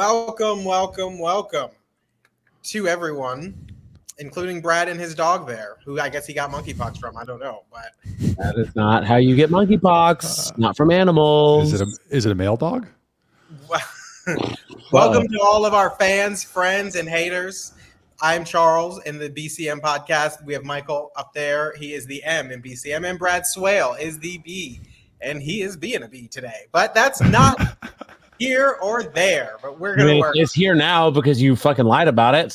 Welcome to everyone, including Brad and his dog there, who I guess he got monkeypox from. I don't know, but that is not how you get monkeypox. Not from animals. Is it a male dog? Welcome to all of our fans, friends, and haters. I'm Charles in the BCM Podcast. We have Michael up there. He is the M in BCM, and Brad Swail is the B, and he is being a B today. But that's not here or there. But we're gonna work. It's here now because you fucking lied about it.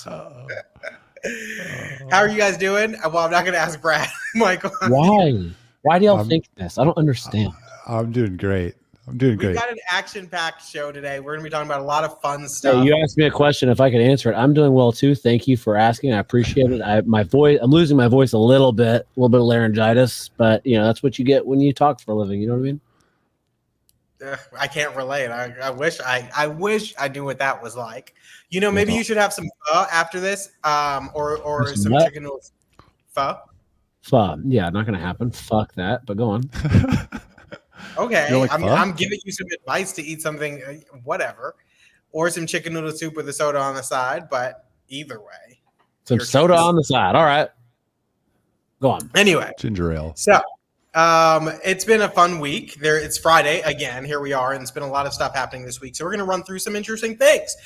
How are you guys doing? Well, I'm not gonna ask Brad, Michael. Why? Why do y'all think this? I don't understand. I'm doing great. We've got an action-packed show today. We're going to be talking about a lot of fun stuff. Hey, you asked me a question. If I could answer it, I'm doing well too. Thank you for asking. I appreciate it. I'm losing my voice a little bit of laryngitis, but that's what you get when you talk for a living. You know what I mean? I can't relate. I wish I knew what that was like. Maybe you should have some pho after this, or some chicken noodles. Pho. Yeah, not going to happen. Fuck that. But go on. Okay, I'm giving you some advice to eat something, whatever, or some chicken noodle soup with a soda on the side. But either way, some soda on the side. All right, go on. Anyway, ginger ale. So, it's been a fun week. It's Friday again. Here we are, and it's been a lot of stuff happening this week. So we're going to run through some interesting things,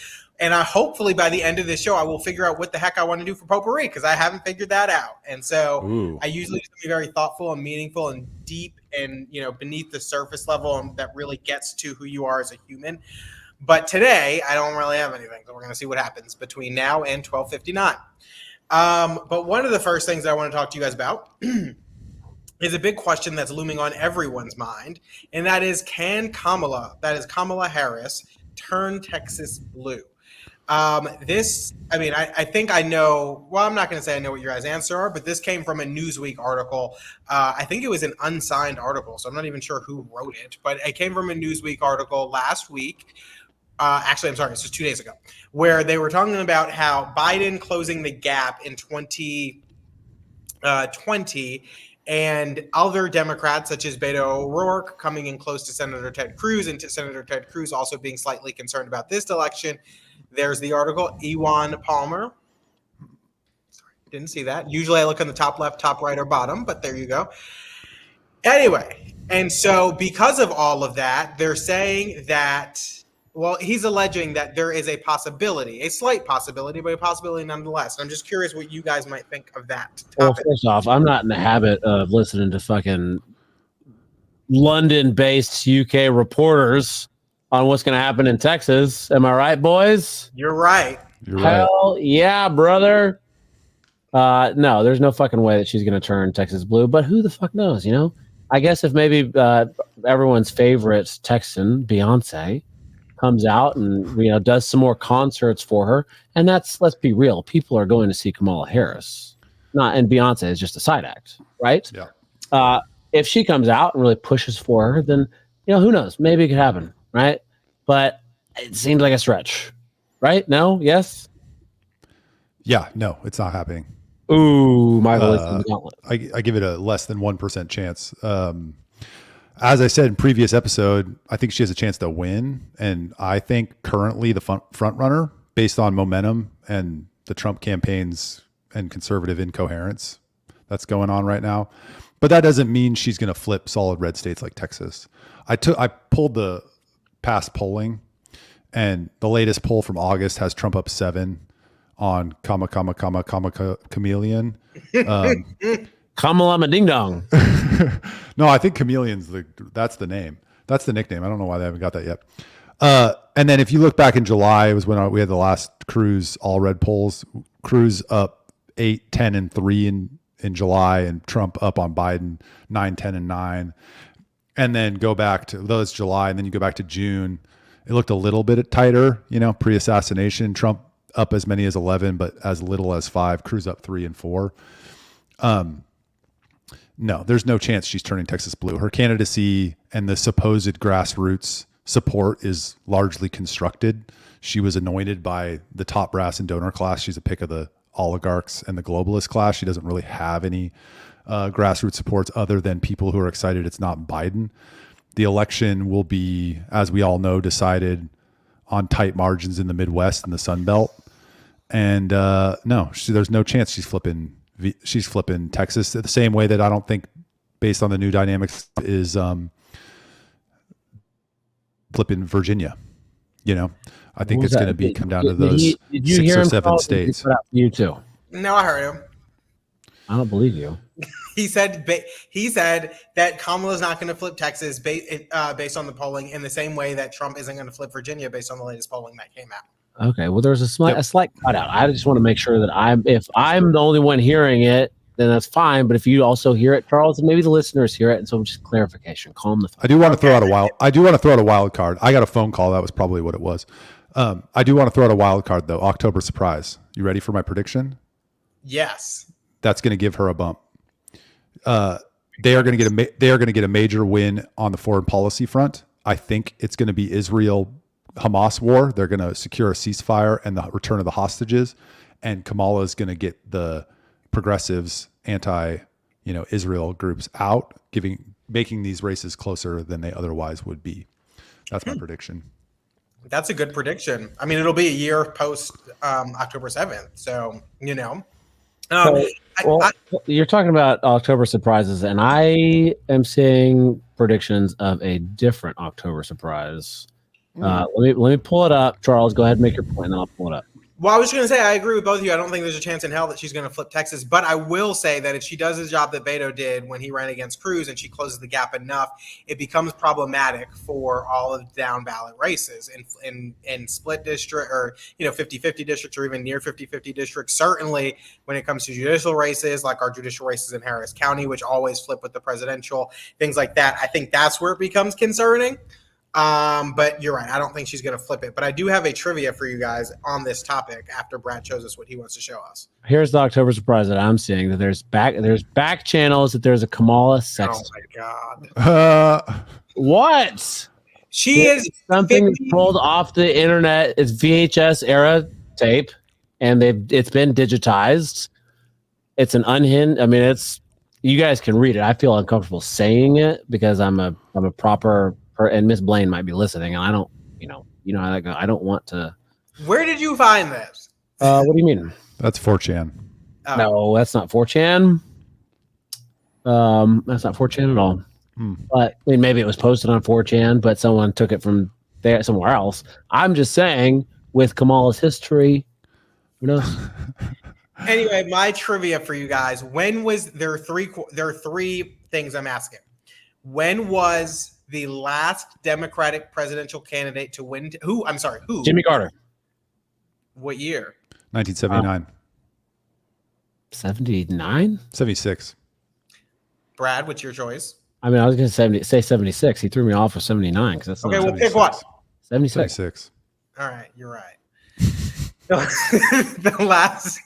and hopefully by the end of this show, I will figure out what the heck I want to do for potpourri because I haven't figured that out. And so I usually do something very thoughtful and meaningful and deep and beneath the surface level, and that really gets to who you are as a human. But today I don't really have anything, so we're going to see what happens between now and 12:59. But one of the first things I want to talk to you guys about is a big question that's looming on everyone's mind, and that is, can Kamala Harris, turn Texas blue? I think I know. Well, I'm not going to say I know what your guys' answer are, but this came from a Newsweek article. I think it was an unsigned article, so I'm not even sure who wrote it, but it came from a Newsweek article last week. Actually, I'm sorry, this was 2 days ago, where they were talking about how Biden closing the gap in 2020 and other Democrats such as Beto O'Rourke coming in close to Senator Ted Cruz, and to Senator Ted Cruz also being slightly concerned about this election. There's the article. Ewan Palmer. Sorry, didn't see that. Usually I look on the top left, top right, or bottom, but there you go. Anyway, and so because of all of that, they're saying that, well, he's alleging that there is a possibility, a slight possibility, but a possibility nonetheless. I'm just curious what you guys might think of that topic. Well, first off, I'm not in the habit of listening to fucking London-based UK reporters on what's going to happen in Texas. Am I right, boys? You're right. Hell yeah, brother. No, there's no fucking way that she's going to turn Texas blue, but who the fuck knows, I guess if maybe everyone's favorite Texan, Beyonce, comes out and, does some more concerts for her, and let's be real, people are going to see Kamala Harris. And Beyonce is just a side act, right? Yeah. If she comes out and really pushes for her, then, who knows? Maybe it could happen. Right, but it seems like a stretch, right? No, yes, yeah, no, it's not happening. Ooh, my voice in the gauntlet. I give it a less than 1% chance. As I said in previous episode, I think she has a chance to win, and I think currently the front runner, based on momentum and the Trump campaigns and conservative incoherence that's going on right now. But that doesn't mean she's going to flip solid red states like Texas. I pulled the past polling, and the latest poll from August has Trump up 7 on chameleon. Kamala ding dong. No, I think chameleon's that's the name. That's the nickname. I don't know why they haven't got that yet. And then if you look back in July, it was when we had the last Cruz all red polls. Cruz up 8, 10, and 3 in July, and Trump up on Biden 9, 10, and 9. And then go back to those July, and then you go back to June. It looked a little bit tighter, pre-assassination. Trump up as many as 11, but as little as 5. Cruz up 3 and 4. No, there's no chance she's turning Texas blue. Her candidacy and the supposed grassroots support is largely constructed. She was anointed by the top brass and donor class. She's a pick of the oligarchs and the globalist class. She doesn't really have any grassroots supports other than people who are excited it's not Biden. The election will be, as we all know, decided on tight margins in the Midwest and the Sun Belt. And no, there's no chance she's flipping Texas the same way that I don't think, based on the new dynamics, is flipping Virginia. I think it's going to come down to those 6 or 7 states. You too. No, I heard him. I don't believe you. He said that Kamala is not going to flip Texas based on the polling in the same way that Trump isn't going to flip Virginia based on the latest polling that came out. Okay, well, there's a slight cutout. I just want to make sure that if I'm the only one hearing it, then that's fine. But if you also hear it, Charles, and maybe the listeners hear it, and so just clarification, calm the. I do want to throw out a wild card. I got a phone call. That was probably what it was. I do want to throw out a wild card though. October surprise. You ready for my prediction? Yes. That's going to give her a bump. They are going to get a major win on the foreign policy front. I think it's going to be Israel-Hamas war. They're going to secure a ceasefire and the return of the hostages, and Kamala is going to get the progressives, Israel groups out, making these races closer than they otherwise would be. That's my prediction. That's a good prediction. I mean, it'll be a year post October 7th, so you're talking about October surprises, and I am seeing predictions of a different October surprise. Let me pull it up. Charles, go ahead and make your point, and then I'll pull it up. Well, I was going to say, I agree with both of you. I don't think there's a chance in hell that she's going to flip Texas, but I will say that if she does the job that Beto did when he ran against Cruz and she closes the gap enough, it becomes problematic for all of the down ballot races in split district or 50-50 districts or even near 50-50 districts. Certainly when it comes to judicial races, like our judicial races in Harris County, which always flip with the presidential, things like that. I think that's where it becomes concerning. But you're right. I don't think she's going to flip it. But I do have a trivia for you guys on this topic after Brad shows us what he wants to show us. Here's the October surprise that I'm seeing, that there's back channels, that there's a Kamala sex. Oh my God. What? She is something pulled off the internet. It's VHS era tape, and it's been digitized. It's an unhinged. I mean, you guys can read it. I feel uncomfortable saying it because I'm a proper. And Miss Blain might be listening, and I don't, how that goes. I don't want to. Where did you find this? What do you mean? That's 4chan. Oh. No, that's not 4chan. That's not 4chan at all. But I mean, maybe it was posted on 4chan, but someone took it from there somewhere else. I'm just saying, with Kamala's history, who knows? Anyway, my trivia for you guys: when was there are three things I'm asking. When was the last Democratic presidential candidate to win? Who? Jimmy Carter. What year? 1979. 79? 76. Brad, what's your choice? I mean, I was going to say 76. He threw me off with 79 because that's okay. We'll pick one. 76. All right, you're right. The last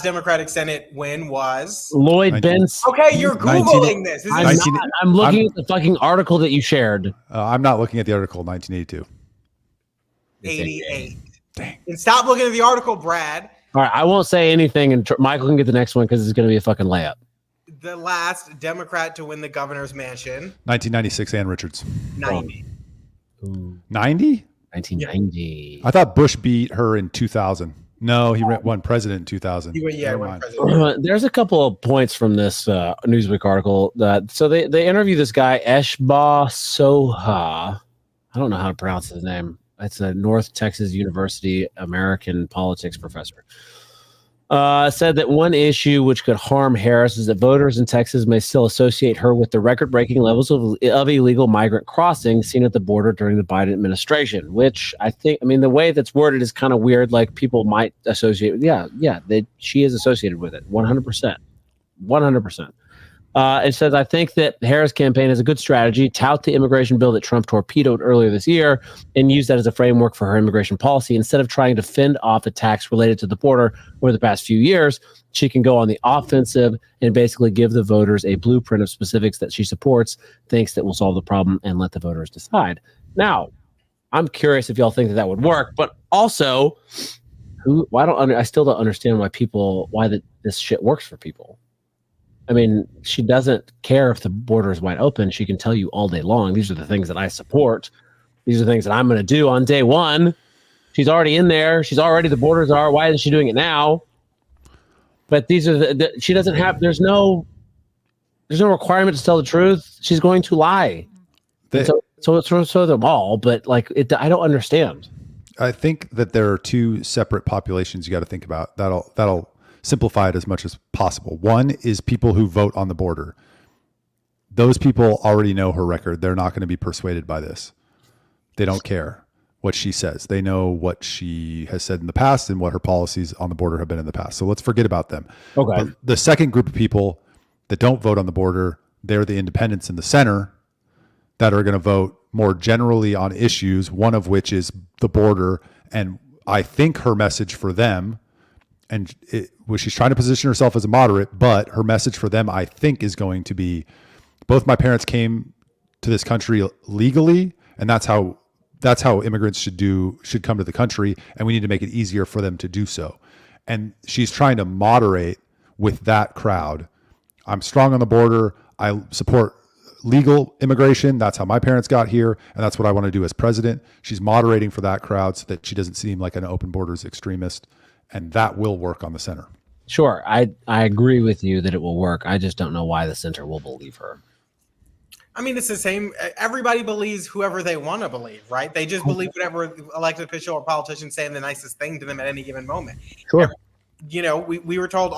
Democratic Senate win was Lloyd Benson. Okay, you're Googling this. I'm looking at the fucking article that you shared. I'm not looking at the article. 1982. 88. Dang. And stop looking at the article, Brad. All right, I won't say anything, and Michael can get the next one because it's going to be a fucking layup. The last Democrat to win the governor's mansion. 1996. Ann Richards. 90. 90? 1990. I thought Bush beat her in 2000. No, he won president in 2000. He won president. There's a couple of points from this Newsweek article. So they interview this guy, Eshba Soha. I don't know how to pronounce his name. It's a North Texas University American politics professor. Said that one issue which could harm Harris is that voters in Texas may still associate her with the record-breaking levels of illegal migrant crossing seen at the border during the Biden administration, which the way that's worded is kind of weird. Like people might associate with, she is associated with it 100%. 100%. It says, I think that Harris' campaign has a good strategy, tout the immigration bill that Trump torpedoed earlier this year, and use that as a framework for her immigration policy. Instead of trying to fend off attacks related to the border over the past few years, she can go on the offensive and basically give the voters a blueprint of specifics that she supports, thinks that will solve the problem, and let the voters decide. Now, I'm curious if y'all think that would work, but also, I still don't understand why this shit works for people. I mean, she doesn't care if the border is wide open. She can tell you all day long, these are the things that I support. These are things that I'm going to do on day one. She's already in there. The borders are. Why isn't she doing it now? But these are she doesn't have, there's no requirement to tell the truth. She's going to lie. So them all, but like I don't understand. I think that there are two separate populations you got to think about. That'll simplify it as much as possible. One is people who vote on the border. Those people already know her record. They're not going to be persuaded by this. They don't care what she says. They know what she has said in the past and what her policies on the border have been in the past. So let's forget about them. Okay. But the second group of people that don't vote on the border, they're the independents in the center that are going to vote more generally on issues, one of which is the border. And I think her message for them, she's trying to position herself as a moderate, but her message for them, I think, is going to be, both my parents came to this country legally, and that's how immigrants should come to the country, and we need to make it easier for them to do so. And she's trying to moderate with that crowd. I'm strong on the border. I support legal immigration. That's how my parents got here, and that's what I want to do as president. She's moderating for that crowd so that she doesn't seem like an open borders extremist, and that will work on the center. Sure, I agree with you that it will work. I just don't know why the center will believe her. I mean, it's the same. Everybody believes whoever they want to believe, right? They just believe whatever elected official or politician saying the nicest thing to them at any given moment. Sure. We were told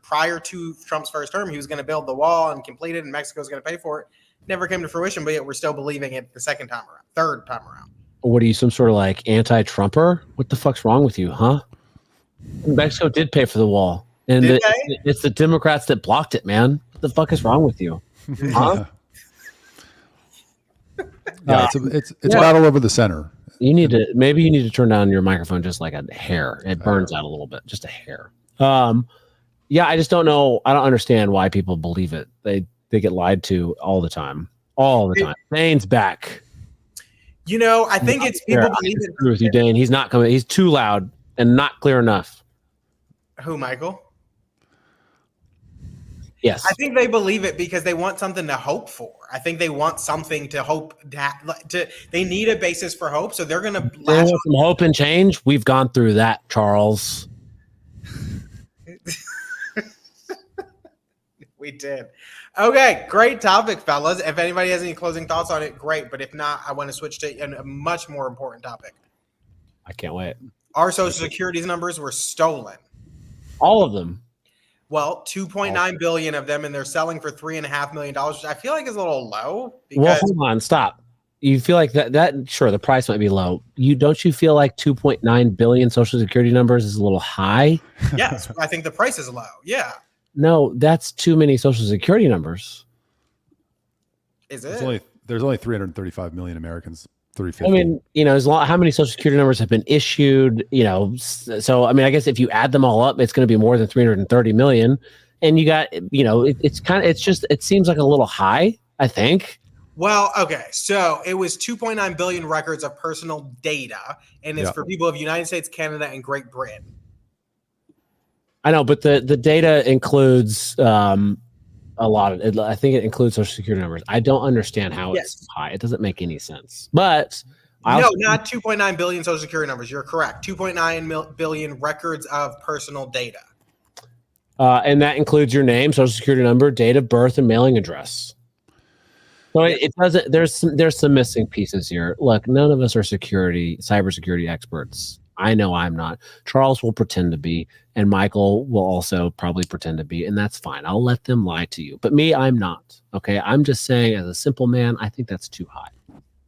prior to Trump's first term, he was going to build the wall and complete it, and Mexico's going to pay for it. Never came to fruition, but yet we're still believing it the third time around. What are you, some sort of like anti-Trumper? What the fuck's wrong with you, huh? Mexico did pay for the wall, and it's the Democrats that blocked it, man. What the fuck is wrong with you? Huh? Yeah, it's a battle over the center. You need to turn down your microphone just like a hair. It burns out a little bit, just a hair. Yeah, I just don't know. I don't understand why people believe it. They get lied to all the time. Dane's back. I think it's people believe it. With you, Dane. He's not coming. He's too loud and not clear enough. Who, Michael? Yes. I think they believe it because they want something to hope for. I think they want something to hope they need a basis for hope. So they're going to want some hope and change. We've gone through that, Charles. We did. Okay. Great topic, fellas. If anybody has any closing thoughts on it, great. But if not, I want to switch to a much more important topic. I can't wait. Our Social Security numbers were stolen. All of them. Well, 2.9 billion of them, and they're selling for $3.5 million, which I feel like is a little low. Well, hold on, stop. You feel like that sure, the price might be low. Don't you feel like 2.9 billion Social Security numbers is a little high? Yes, I think the price is low. Yeah. No, that's too many Social Security numbers. Is it? There's only 335 million Americans. 350. I mean, how many Social Security numbers have been issued? So I mean, I guess if you add them all up, it's going to be more than 330 million. And you got, it seems like a little high, I think. Well, okay. So it was 2.9 billion records of personal data, and it's for people of United States, Canada, and Great Britain. I know, but the data includes a lot of it. I think it includes Social Security numbers. I don't understand how it's high. It doesn't make any sense. But not 2.9 billion Social Security numbers. You're correct. 2.9 billion records of personal data. And that includes your name, Social Security number, date of birth, and mailing address. So it doesn't. There's some missing pieces here. Look, none of us are cybersecurity experts. I know I'm not. Charles will pretend to be, and Michael will also probably pretend to be, and that's fine. I'll let them lie to you. But me, I'm not. Okay, I'm just saying, as a simple man, I think that's too high.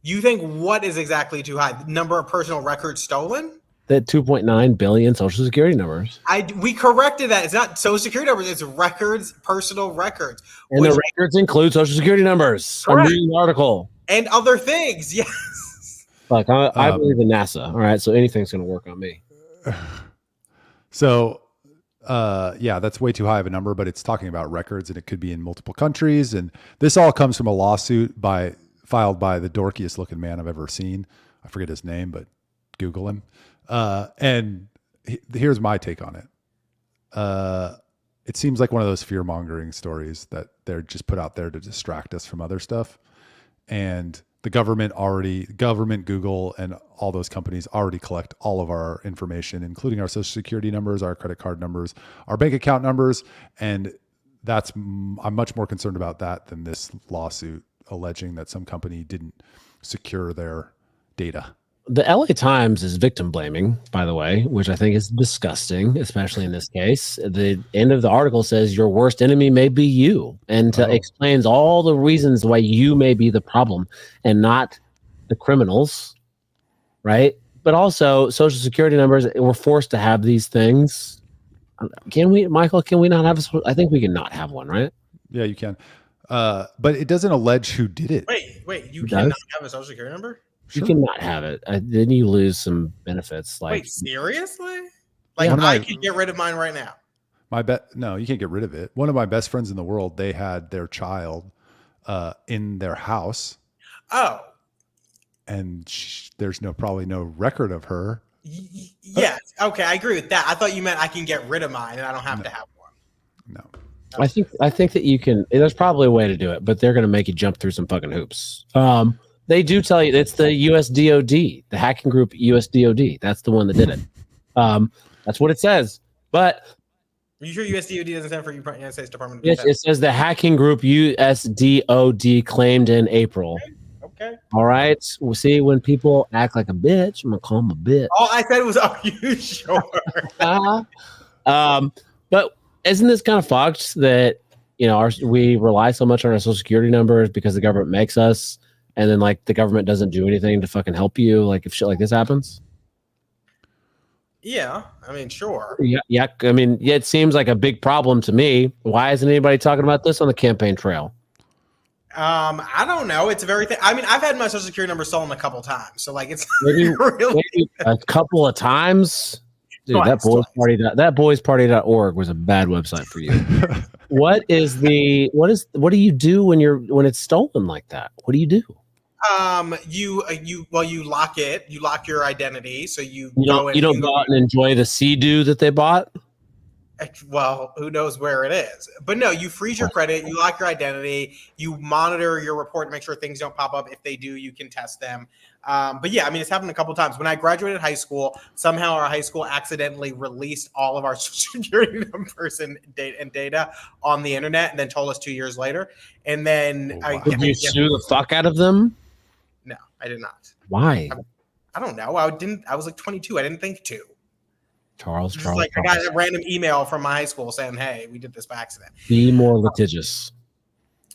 You think what is exactly too high? The number of personal records stolen? The 2.9 billion Social Security numbers. We corrected that. It's not Social Security numbers. It's records, personal records. And the records include Social Security numbers. Correct. I'm reading the article. And other things, yes. Look, I believe in NASA. All right, so anything's going to work on me. So, that's way too high of a number, but it's talking about records, and it could be in multiple countries. And this all comes from a lawsuit filed by the dorkiest looking man I've ever seen. I forget his name, but Google him. And here's my take on it. It seems like one of those fear mongering stories that they're just put out there to distract us from other stuff. And the government, Google, and all those companies already collect all of our information, including our social security numbers, our credit card numbers, our bank account numbers. And I'm much more concerned about that than this lawsuit alleging that some company didn't secure their data. The LA Times is victim blaming, by the way, which I think is disgusting, especially in this case. The end of the article says your worst enemy may be you, and explains all the reasons why you may be the problem and not the criminals, right? But also, social security numbers, we're forced to have these things. Can we, Michael, can we not have I think we can not have one, right? Yeah, you can. But it doesn't allege who did it. Wait, you cannot have a social security number? You cannot have it. Then you lose some benefits. Like, wait, seriously? Like, I can get rid of mine right now. No, you can't get rid of it. One of my best friends in the world, they had their child in their house. Oh. And there's probably no record of her. Yes. Okay, I agree with that. I thought you meant I can get rid of mine and I don't have to have one. No. I think that you can. There's probably a way to do it, but they're going to make you jump through some fucking hoops. They do tell you it's the USDOD, the hacking group USDOD. That's the one that did it. That's what it says. But are you sure USDOD doesn't stand for United States Department of Defense? Yes, it says the hacking group USDOD claimed in April. Okay. All right. We'll see when people act like a bitch. I'm gonna call them a bitch. All I said was, "Are you sure?" But isn't this kind of fucked that we rely so much on our social security numbers because the government makes us? And then, like, the government doesn't do anything to fucking help you, like, if shit like this happens? Yeah, I mean, sure. Yeah. I mean, it seems like a big problem to me. Why isn't anybody talking about this on the campaign trail? I don't know. It's a very thing. I mean, I've had my social security number stolen a couple times, so like, it's maybe a couple of times. Dude, that boysparty.org was a bad website for you. What do you do when it's stolen like that? What do you do? You lock it. You lock your identity. So you don't go out and enjoy the Sea-Doo that they bought. Well, who knows where it is? But no, you freeze your credit. You lock your identity. You monitor your report to make sure things don't pop up. If they do, you can test them. But yeah, I mean, it's happened a couple times. When I graduated high school, somehow our high school accidentally released all of our social security numbers and data on the internet, and then told us 2 years later. And then did you sue the fuck out of them? No, I did not. Why? I don't know. I was like 22. I didn't think to. Charles. I got a random email from my high school saying, "Hey, we did this by accident." Be more litigious.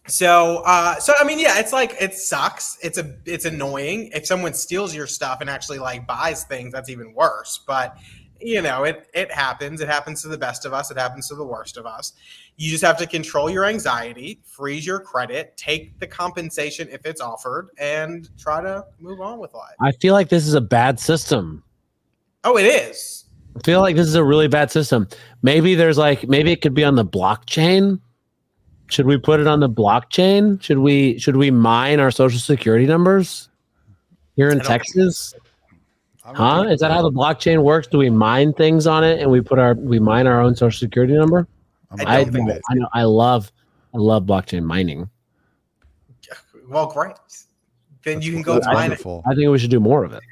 So I mean, yeah, it's like, it sucks. It's annoying. If someone steals your stuff and actually like buys things, that's even worse. But it happens. It happens to the best of us. It happens to the worst of us. You just have to control your anxiety, freeze your credit, take the compensation if it's offered, and try to move on with life. I feel like this is a bad system. Oh, it is. I feel like this is a really bad system. Maybe it could be on the blockchain. Should we put it on the blockchain? Should we mine our social security numbers here in Texas? Is that how the blockchain works? Do we mine things on it and we mine our own social security number? I know. I love blockchain mining. Well, great. Then you can go mine it. I think we should do more of it.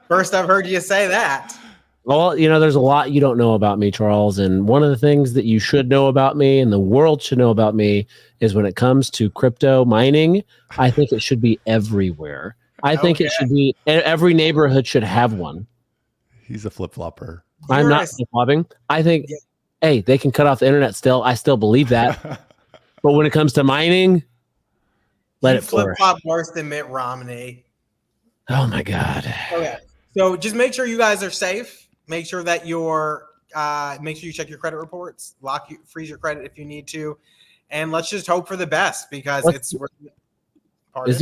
First I've heard you say that. Well, there's a lot you don't know about me, Charles. And one of the things that you should know about me and the world should know about me is when it comes to crypto mining, I think it should be everywhere. I think it should be, every neighborhood should have one. He's a flip-flopper. I'm not flip-flopping. I think, hey, they can cut off the internet still. I still believe that. But when it comes to mining, let it flourish. Flip-flop worse than Mitt Romney. Oh, my God. Okay. So just make sure you guys are safe. Make sure that make sure you check your credit reports, freeze your credit if you need to. And let's just hope for the best because is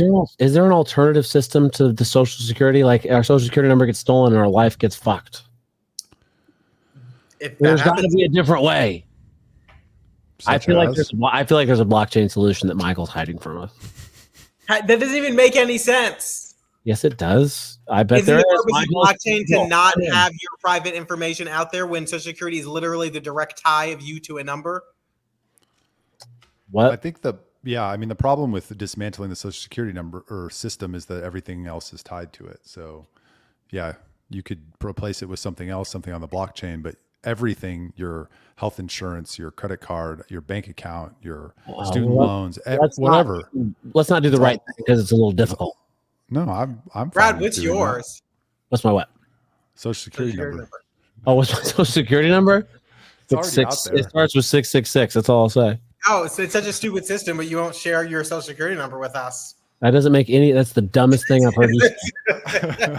there an alternative system to the Social Security? Like our Social Security number gets stolen and our life gets fucked. There's got to be a different way. I feel like there's a blockchain solution that Michael's hiding from us. That doesn't even make any sense. Yes, it does. I bet there is. Blockchain to not have your private information out there when Social Security is literally the direct tie of you to a number. What? I think the Yeah, I mean, the problem with dismantling the Social Security number or system is that everything else is tied to it. So, yeah, you could replace it with something else, something on the blockchain, but everything, your health insurance, your credit card, your bank account, your student loans, whatever. Let's not do the right thing because it's a little difficult. No, I'm Brad, what's yours? What's my what? Social Security number. Oh, what's my Social Security number? It's already out there. It starts with 666. That's all I'll say. Oh, so it's such a stupid system, but you won't share your Social Security number with us. That doesn't make any. That's the dumbest thing I've heard you say.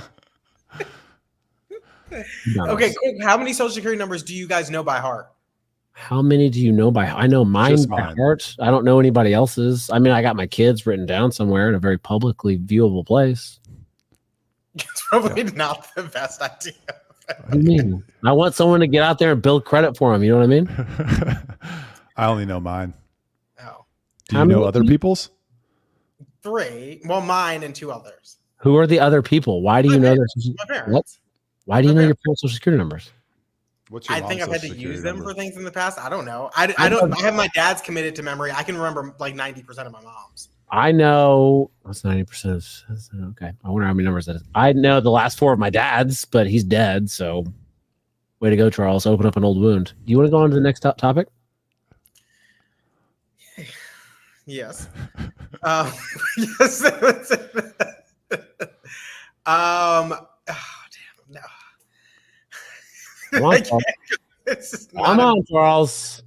Okay, cool. How many Social Security numbers do you guys know by heart? How many do you know by heart? I know mine by heart. I don't know anybody else's. I mean, I got my kids written down somewhere in a very publicly viewable place. It's probably not the best idea. What do you mean? I want someone to get out there and build credit for them. You know what I mean? I only know mine. Oh. Do you know other people's? 3. Well, mine and 2 others. Who are the other people? Why do you know their My parents. what? Why do you know your parents' Social Security numbers? What's your I think I've had to Social use Security them number? for things in the past. I don't know. I don't. I have my dad's committed to memory. I can remember like 90% of my mom's. I know what's 90%. Okay, I wonder how many numbers that is. I know the last 4 of my dad's, but he's dead. So, way to go, Charles! Open up an old wound. Do you want to go on to the next topic? Yes. Yes. Oh, damn. No. Come on, Charles. Come on, Charles.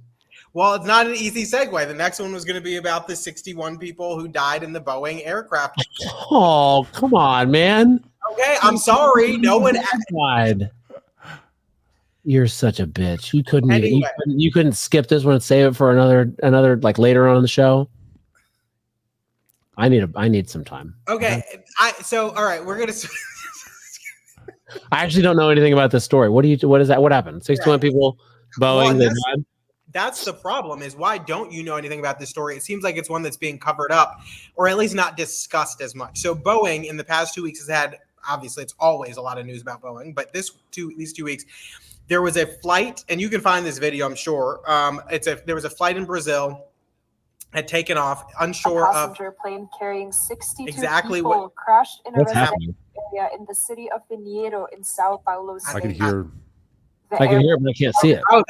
Well, it's not an easy segue. The next one was going to be about the 61 people who died in the Boeing aircraft. Oh, come on, man. Okay, I'm sorry. No one died. You're such a bitch. You couldn't even, Anyway. you couldn't skip this one and save it for another like later on in the show. I need some time. Okay. All right, we're going to I actually don't know anything about this story. What is that? What happened? 61 people, Boeing, they died. That's the problem is why don't you know anything about this story? It seems like it's one that's being covered up or at least not discussed as much. So Boeing in the past 2 weeks has had, obviously it's always a lot of news about Boeing, but these 2 weeks, there was a flight, and you can find this video, I'm sure. There was a flight in Brazil, had taken off, unsure a passenger plane carrying 62 exactly people crashed in a what's residential area in the city of Pinheiro in Sao Paulo I State. can hear. I can hear it, but I can't see it. Oh,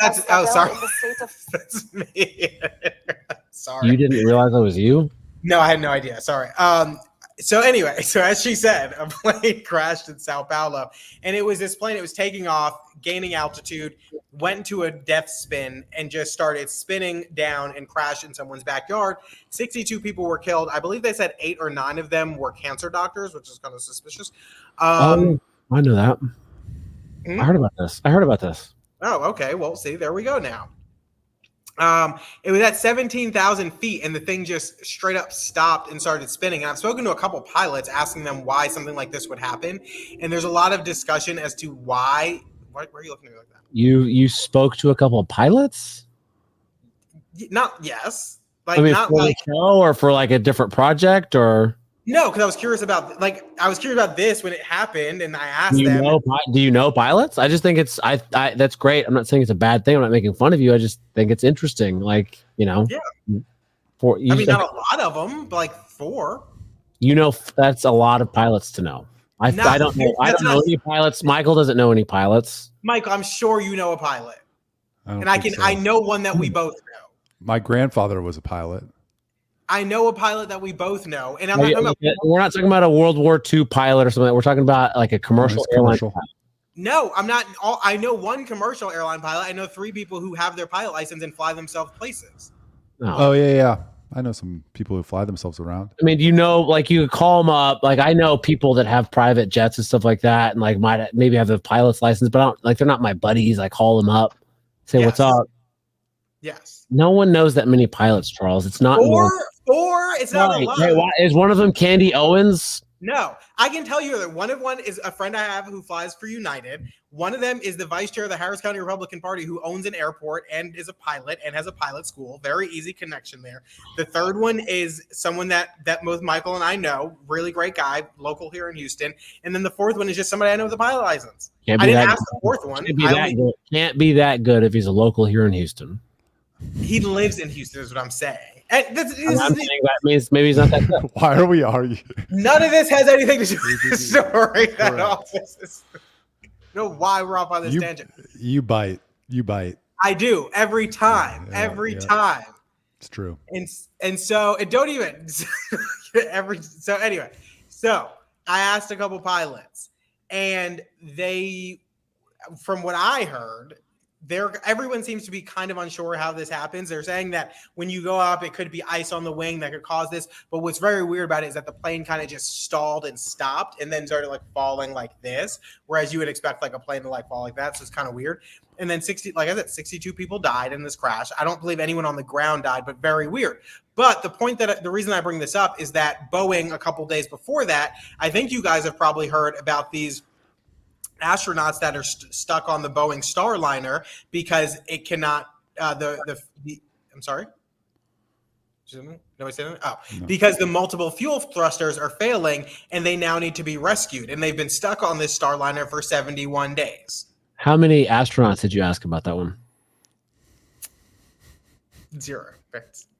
sorry. In the state of That's me. Sorry. You didn't realize that was you? No, I had no idea. Sorry. So anyway, as she said, a plane crashed in Sao Paulo, and it was this plane. It was taking off, gaining altitude, went into a death spin, and just started spinning down and crashed in someone's backyard. 62 people were killed. I believe they said 8 or 9 of them were cancer doctors, which is kind of suspicious. I know that. I heard about this. Oh, okay. Well, see, there we go now. It was at 17,000 feet, and the thing just straight up stopped and started spinning. And I've spoken to a couple pilots asking them why something like this would happen, and there's a lot of discussion as to why. Why are you looking at me like that? You spoke to a couple of pilots? Not yes, like I mean, not for like the show or for like a different project or. no, because I was curious about this when it happened, and I asked Do you know pilots? I just think it's that's great. I'm not saying it's a bad thing. I'm not making fun of you. I just think it's interesting. Like, Yeah. For you, I mean, not a lot of them, but like 4. That's a lot of pilots to know. I don't know. I don't know any pilots. Michael doesn't know any pilots. Michael, I'm sure you know a pilot, and think so. I know one that we both know. My grandfather was a pilot. I know a pilot that we both know, and We're not talking about a World War II pilot or something. We're talking about like a commercial airline. No, I'm not. I know one commercial airline pilot. I know 3 people who have their pilot license and fly themselves places. Oh yeah. I know some people who fly themselves around. I mean, you could call them up. Like, I know people that have private jets and stuff like that, and like might maybe have the pilot's license, but I don't, they're not my buddies. I call them up, say Yes. what's up. Yes. No one knows that many pilots, Charles. It's not 4. It's not a lot. Hey, is one of them Candy Owens? No, I can tell you that one is a friend I have who flies for United. One of them is the vice chair of the Harris County Republican Party who owns an airport and is a pilot and has a pilot school. Very easy connection there. The third one is someone that both Michael and I know, really great guy, local here in Houston. And then the fourth one is just somebody I know with a pilot license. I didn't ask the fourth one. Can't be that good if he's a local here in Houston. He lives in Houston, is what I'm saying. And I'm saying that means maybe he's not that good. Why are we arguing? none of this has anything to do with the story at all. Correct. No, why we're off on this tangent. You bite. I do every time. Every time. It's true. And so it don't even so anyway. So I asked a couple pilots, and they, from what I heard, everyone seems to be kind of unsure how this happens. They're saying that when you go up, it could be ice on the wing that could cause this. But what's very weird about it is that the plane kind of just stalled and stopped and then started like falling like this, whereas you would expect like a plane to like fall like that. So it's kind of weird. And then 62 people died in this crash. I don't believe anyone on the ground died, but very weird. But the reason I bring this up is that Boeing, a couple days before that, I think you guys have probably heard about these astronauts that are stuck on the Boeing Starliner because it cannot I'm sorry. Nobody said that? Oh, no. Because the multiple fuel thrusters are failing and they now need to be rescued, and they've been stuck on this Starliner for 71 days. How many astronauts did you ask about that one? 0.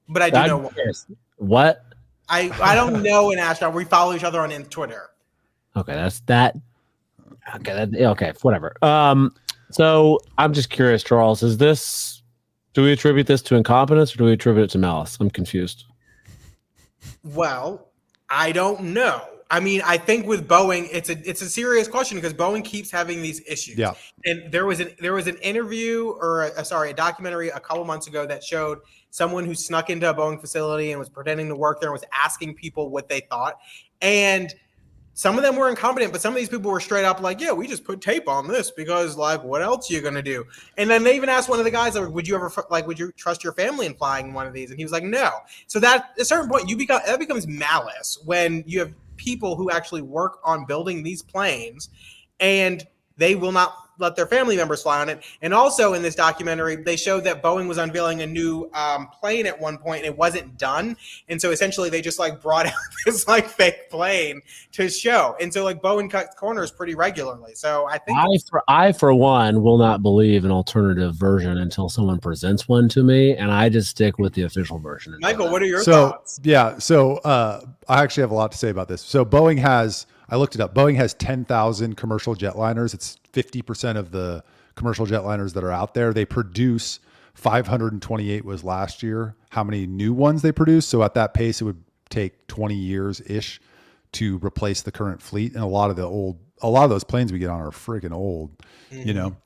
But I do know one. What? I don't know an astronaut. We follow each other on Twitter. Okay, that's that. Okay, whatever. So I'm just curious, Charles, do we attribute this to incompetence or do we attribute it to malice? I'm confused. Well, I don't know. I mean, I think with Boeing, it's a serious question because Boeing keeps having these issues. Yeah. And there was an interview or a documentary a couple months ago that showed someone who snuck into a Boeing facility and was pretending to work there and was asking people what they thought. And some of them were incompetent, but some of these people were straight up like, yeah, we just put tape on this because like, what else are you going to do? And then they even asked one of the guys, like, would you trust your family in flying in one of these? And he was like, no. So that at a certain point that becomes malice when you have people who actually work on building these planes and they will not let their family members fly on it. And also in this documentary, they showed that Boeing was unveiling a new plane at one point and it wasn't done. And so essentially they just like brought out this like fake plane to show. And so like Boeing cuts corners pretty regularly. So I think I for one will not believe an alternative version until someone presents one to me, and I just stick with the official version. Michael, what are your thoughts? Yeah, so I actually have a lot to say about this. So Boeing has, I looked it up. Boeing has 10,000 commercial jetliners. It's 50% of the commercial jetliners that are out there. They produce 528 was last year. How many new ones they produce? So at that pace, it would take 20 years ish to replace the current fleet. And a lot of those planes we get on are freaking old, you know?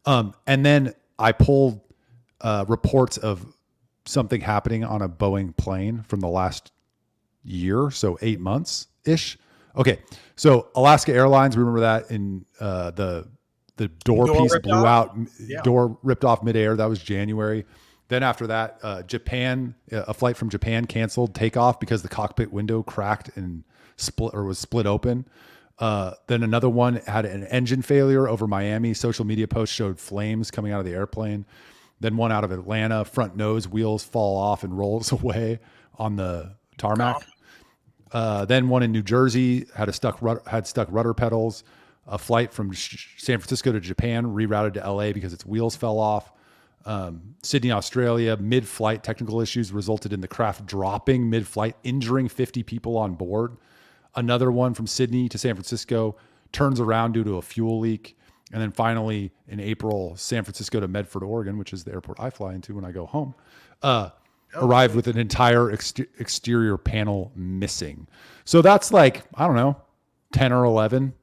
And then I pulled reports of something happening on a Boeing plane from the last year. So 8 months ish. Okay, so Alaska Airlines, remember that in the door piece blew out, door ripped off midair. That was January. Then after that, Japan, a flight from Japan canceled takeoff because the cockpit window cracked and was split open. Then another one had an engine failure over Miami. Social media posts showed flames coming out of the airplane. Then one out of Atlanta, front nose wheels fall off and rolls away on the tarmac. Then one in New Jersey had stuck rudder pedals. A flight from San Francisco to Japan rerouted to LA because its wheels fell off. Sydney, Australia, mid-flight technical issues resulted in the craft dropping mid-flight, injuring 50 people on board. Another one from Sydney to San Francisco turns around due to a fuel leak. And then finally, in April, San Francisco to Medford, Oregon, which is the airport I fly into when I go home, arrived with an entire exterior panel missing. So that's like, I don't know, 10 or 11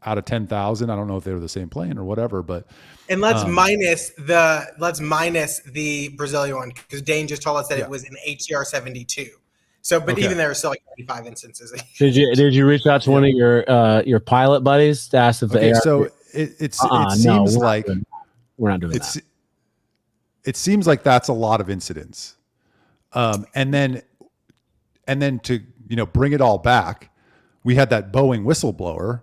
out of 10,000. I don't know if they were the same plane or whatever, but. And let's minus the Brazilian one because Dane just told us that it was an HCR 72. So, but even there are still like 95 instances. Did you reach out to one of your pilot buddies to ask if the AR? So it seems like we're not doing that. It seems like that's a lot of incidents. And then to, bring it all back, we had that Boeing whistleblower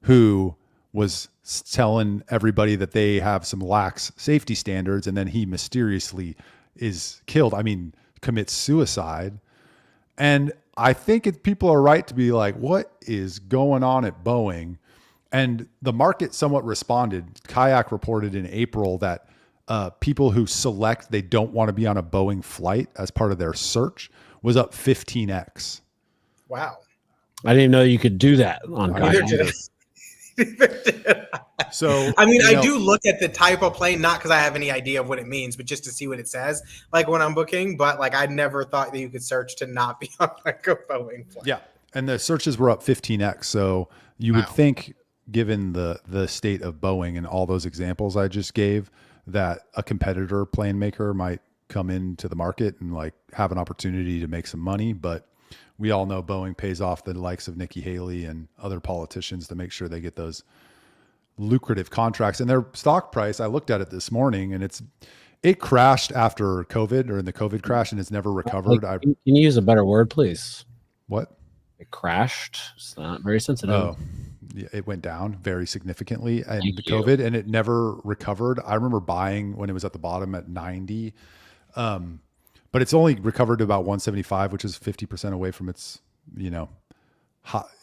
who was telling everybody that they have some lax safety standards. And then he mysteriously is killed. I mean, commits suicide. And I think people are right to be like, what is going on at Boeing? And the market somewhat responded. Kayak reported in April that people who select they don't want to be on a Boeing flight as part of their search was up 15x. Wow. I didn't even know you could do that on Neither Kayak. did I. So I mean, you I know, do look at the type of plane, not because I have any idea of what it means, but just to see what it says, like when I'm booking. But like, I never thought that you could search to not be on like a Boeing flight. Yeah, and the searches were up 15x. So you would think, given the state of Boeing and all those examples I just gave, that a competitor plane maker might come into the market and like have an opportunity to make some money. But we all know Boeing pays off the likes of Nikki Haley and other politicians to make sure they get those lucrative contracts. And their stock price, I looked at it this morning, and it crashed after COVID, or in the COVID crash, and it's never recovered. Can you use a better word, please? What? It crashed. It's not very sensitive. Oh, yeah, it went down very significantly in Thank the you. COVID, and it never recovered. I remember buying when it was at the bottom at 90. But it's only recovered to about 175, which is 50% away from its,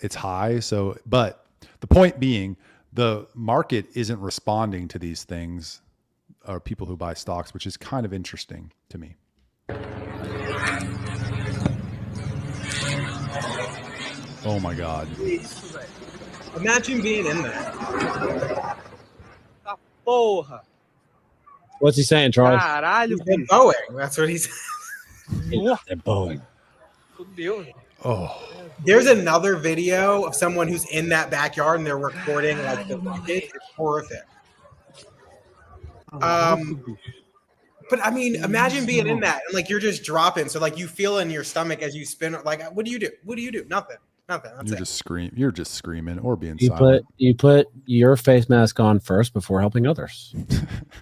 its high. So, but the point being, the market isn't responding to these things, or people who buy stocks, which is kind of interesting to me. Oh my God. Imagine being in there. Porra! What's he saying, Charles? Caralho, He's in bicho. Boeing. That's what he's. They're Boeing. Fudeu. Oh, There's another video of someone who's in that backyard and they're recording like the rocket. It's horrific. But I mean, imagine being in that and like you're just dropping. So like you feel in your stomach as you spin. Like, what do you do? What do you do? Nothing. Nothing. That's you're just screaming or being You silent. put your face mask on first before helping others.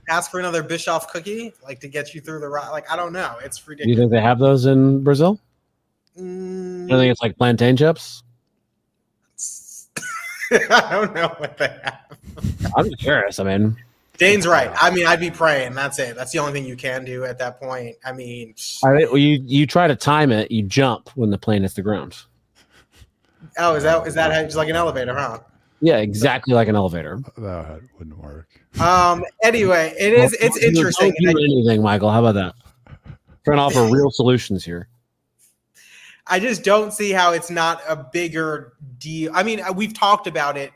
Ask for another Bischoff cookie, like to get you through the ride. Like I don't know. It's Do you ridiculous. think they have those in Brazil? I think it's like plantain chips. I don't know what they have. I'm just curious. I mean, Dane's right. I mean, I'd be praying. That's it. That's the only thing you can do at that point. I mean, you try to time it. You jump when the plane hits the ground. oh, is that how it's like an elevator, huh? Yeah, exactly like an elevator. That wouldn't work. Anyway, it's interesting. Don't do anything, Michael. How about that? Trying to offer real solutions here. I just don't see how it's not a bigger deal. I mean, we've talked about it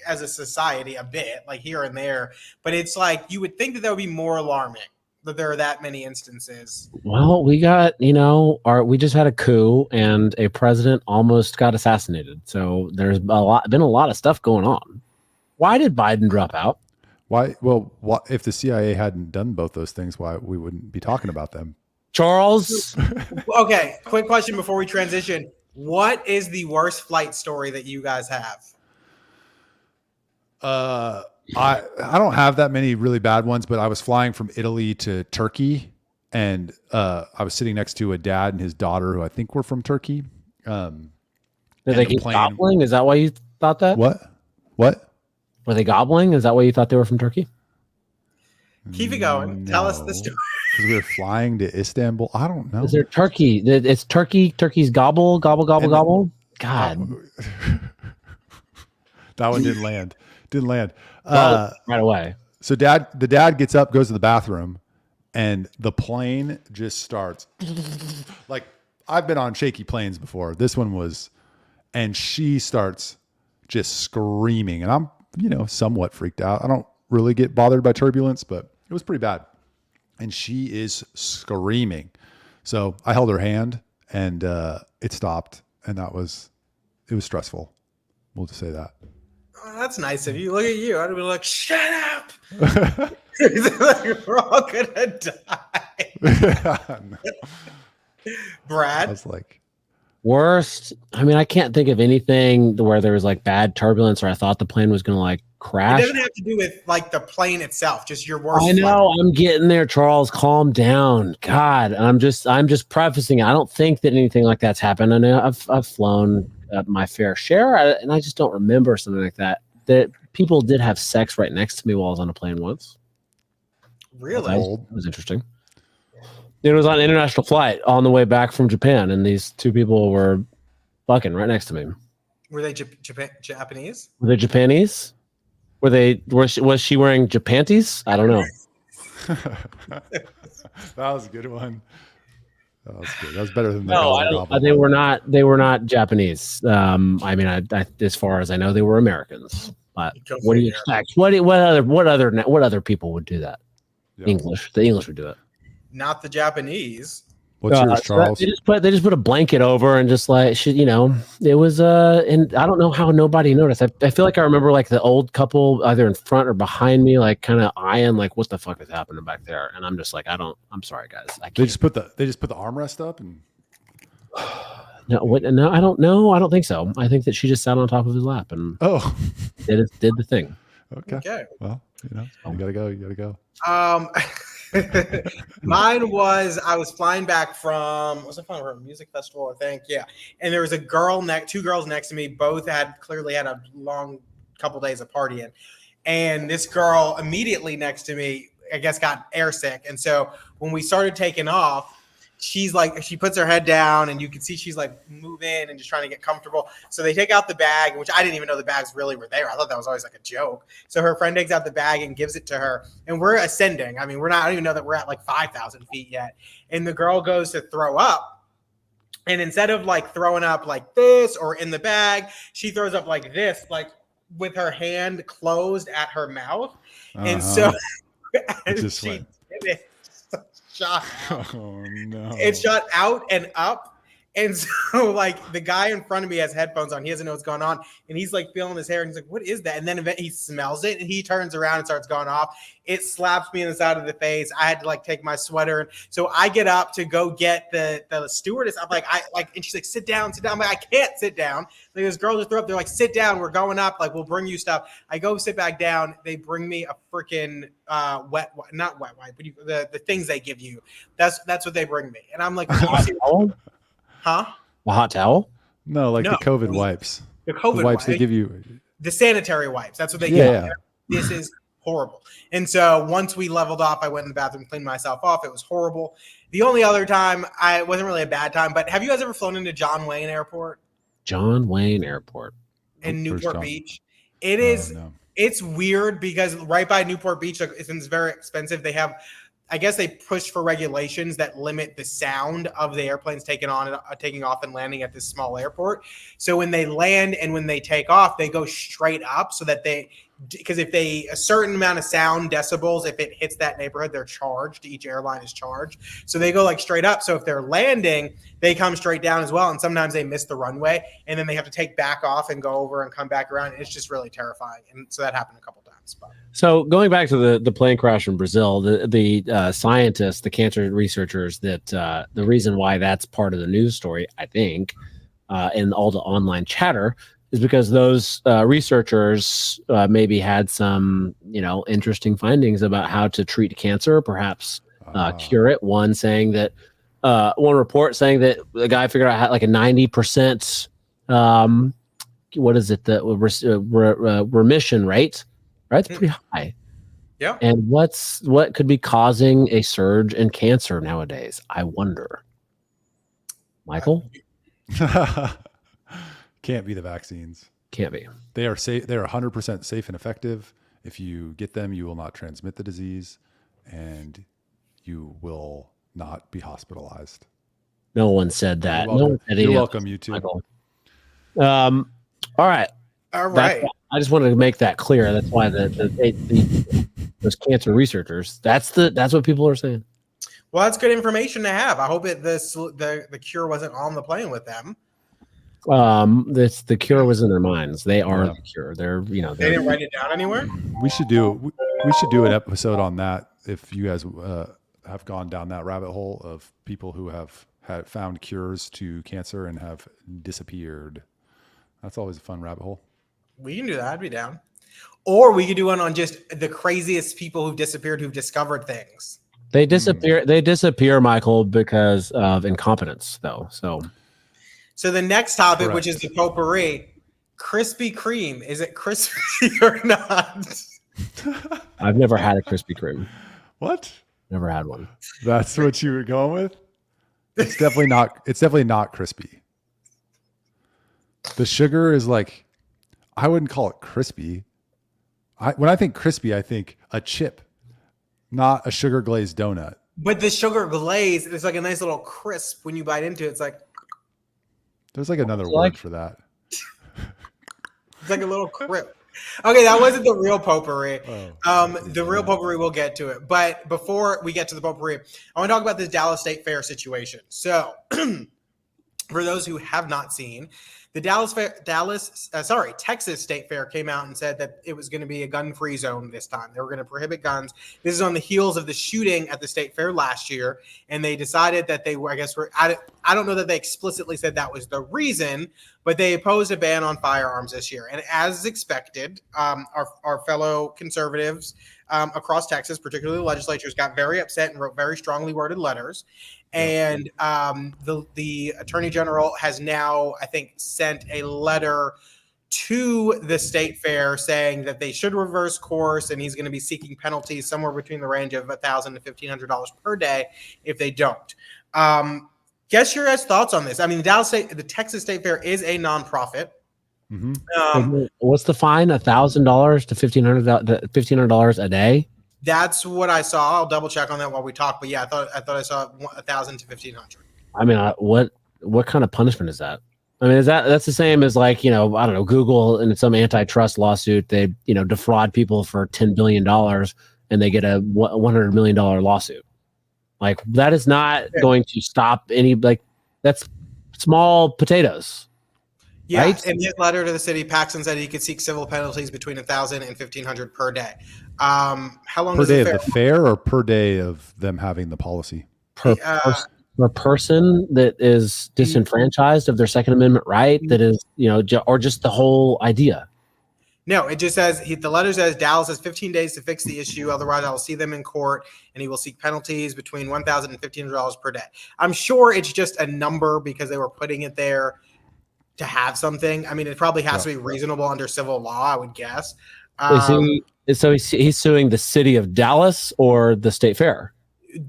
as a society a bit, like here and there, but it's like you would think that would be more alarming that there are that many instances. Well, we got, we just had a coup and a president almost got assassinated. So there's been a lot of stuff going on. Why did Biden drop out? Why? Well, if the CIA hadn't done both those things, why we wouldn't be talking about them? Charles, Okay, quick question before we transition. What is the worst flight story that you guys have? I don't have that many really bad ones, but I was flying from Italy to Turkey, and I was sitting next to a dad and his daughter who I think were from Turkey. did they keep plane- gobbling? Is that why you thought that? What? Were they gobbling? Is that why you thought they were from Turkey? Keep it going. Tell us the story. Because we were flying to Istanbul. I don't know. Is there turkey? It's turkey. Turkey's gobble, gobble, gobble, gobble. God, That one didn't land. right away. So the dad gets up, goes to the bathroom, and the plane just starts. Like, I've been on shaky planes before. This one was, and she starts just screaming, and I'm, somewhat freaked out. I don't really get bothered by turbulence, but it was pretty bad. And she is screaming. So I held her hand, and it stopped, and it was stressful. We'll just say that. Oh, that's nice of you. Look at you. I'd be like, shut up. Like, we're all gonna die. Brad. I was like, Worst. I mean, I can't think of anything where there was like bad turbulence or I thought the plane was going to like It crash. doesn't have to do with like the plane itself, just your worst. I know. I'm getting there, Charles. Calm down. God, I'm just prefacing it. I don't think that anything like that's happened. I know I've flown my fair share, and I just don't remember something like that. That people did have sex right next to me while I was on a plane once. Really? It was interesting. It was on an international flight on the way back from Japan, and these two people were fucking right next to me. Were they Japanese? Were they Japanese? Was she wearing Japanties? I don't know. That was a good one. That was good. That was better than the No, Gobble Gobble. they were not. They were not Japanese. I mean, as far as I know, they were Americans. But Go what do you figure. expect? What other people would do that? Yeah. English. The English would do it. Not the Japanese. What's yours, So Charles? they just put a blanket over and just like it was and I don't know how nobody noticed. I feel like I remember like the old couple either in front or behind me, like kind of eyeing like what the fuck is happening back there, and I'm just like I'm sorry guys, I They can't. just put the armrest up and No, I don't know. I don't think so. I think that she just sat on top of his lap and did the thing. Okay. Well, you gotta go. You gotta go. Mine was I was flying back from a music festival, I think. Yeah. And there was two girls next to me, both clearly had a long couple days of partying. And this girl immediately next to me, I guess, got airsick. And so when we started taking off, she's like, she puts her head down and you can see she's like moving and just trying to get comfortable. So they take out the bag, which I didn't even know the bags really were there. I thought that was always like a joke. So her friend takes out the bag and gives it to her. And we're ascending. I mean, I don't even know that we're at like 5,000 feet yet. And the girl goes to throw up. And instead of like throwing up like this or in the bag, she throws up like this, like with her hand closed at her mouth. And so just she went. did it. Shot out. Oh no! It shot out and up, and so like the guy in front of me has headphones on. He doesn't know what's going on, and he's like feeling his hair. And he's like, "What is that?" And then he smells it, and he turns around and starts going off. It slaps me in the side of the face. I had to like take my sweater, and so I get up to go get the stewardess. I'm like, and she's like, "Sit down, sit down." I'm like, "I can't sit down." Like, those girls just throw up. They're like, "Sit down. We're going up. Like, we'll bring you stuff." I go sit back down. They bring me a freaking not wet wipe, but the things they give you. That's what they bring me, and I'm like, huh? A hot towel? No, like No. the COVID wipes. The COVID wipes they give you. the sanitary wipes. That's what they Yeah. give. This is horrible. And so once we leveled off, I went in the bathroom, cleaned myself off. It was horrible. The only other time, it wasn't really a bad time, but have you guys ever flown into John Wayne Airport John Wayne Airport. in Where's Newport John? Beach? It is. No. It's weird because right by Newport Beach, it's very expensive. They have, I guess they pushed for regulations that limit the sound of the airplanes taking off and landing at this small airport. So when they land and when they take off, they go straight up so that because if a certain amount of sound decibels, if it hits that neighborhood, they're charged. Each airline is charged. So they go like straight up. So if they're landing, they come straight down as well. And sometimes they miss the runway and then they have to take back off and go over and come back around. It's just really terrifying. And so that happened a couple times. But. So going back to the plane crash in Brazil, the scientists, the cancer researchers, that the reason why that's part of the news story, I think, and all the online chatter is because those researchers maybe had some, interesting findings about how to treat cancer, perhaps cure it. One report saying that the guy figured out how like a 90% what is it, the remission rate, right? It's pretty high. Yeah. And what could be causing a surge in cancer nowadays? I wonder. Michael? Can't be the vaccines. Can't be. They are safe. They are 100% safe and effective. If you get them, you will not transmit the disease, and you will not be hospitalized. No one said that. You're No welcome. one said You're any of welcome, this, you too. Michael. All right. All right. I just wanted to make that clear. That's why those cancer researchers. That's what people are saying. Well, that's good information to have. I hope the cure wasn't on the plane with them. The cure was in their minds. They are Yeah. the cure. They're They didn't write it down anywhere. We should do an episode on that if you guys have gone down that rabbit hole of people who have had found cures to cancer and have disappeared. That's always a fun rabbit hole. We can do that. I'd be down. Or we could do one on just the craziest people who've disappeared, who've discovered things. They disappear. They disappear, Michael, because of incompetence, though. So the next topic, Correct. which is the potpourri, Krispy Kreme. Is it crispy or not? I've never had a Krispy Kreme. What? Never had one. That's what you were going with? It's definitely not. It's definitely not crispy. The sugar is like, I wouldn't call it crispy. When I think crispy, I think a chip not a sugar glazed donut. But the sugar glaze is like a nice little crisp when you bite into it. It's like There's like another It's word like- for that. it's like a little crisp. Okay, that wasn't the real potpourri. Oh. The real potpourri, we'll get to it. But before we get to the potpourri, I want to talk about this Dallas State Fair situation. So, for those who have not seen, the Texas State Fair came out and said that it was going to be a gun-free zone this time. They were going to prohibit guns. This is on the heels of the shooting at the State Fair last year, and they decided that they were, I don't know that they explicitly said that was the reason, but they opposed a ban on firearms this year. And as expected, our fellow conservatives across Texas, particularly the legislatures, got very upset and wrote very strongly worded letters. And the attorney general has now, I think, sent a letter to the state fair saying that they should reverse course, and he's going to be seeking penalties somewhere between the range of $1,000 to $1,500 per day if they don't. Guess your guys' thoughts on this. I mean, the Texas State Fair is a nonprofit. Mm-hmm. What's the fine? $1,000 to $1,500 a day. That's what I saw. I'll double check on that while we talk. But yeah, I thought I saw 1,000 to 1,500. I mean, what kind of punishment is that? I mean, that's the same as like, I don't know, Google in some antitrust lawsuit, they, defraud people for $10 billion and they get a $100 million lawsuit. Like that is not going to stop any, like that's small potatoes. Yeah, right? In his letter to the city, Paxton said he could seek civil penalties between 1,000 and 1,500 per day. How long Per does day the of the fair or per day of them having the policy? Per person that is disenfranchised of their Second Amendment right, that is, or just the whole idea. No, it just says the letter says Dallas has 15 days to fix the issue. Otherwise, I will see them in court, and he will seek penalties between $1,000 and $1,500 per day. I'm sure it's just a number because they were putting it there to have something. I mean, it probably has to be reasonable under civil law, I would guess. So he's suing the city of Dallas or the state fair?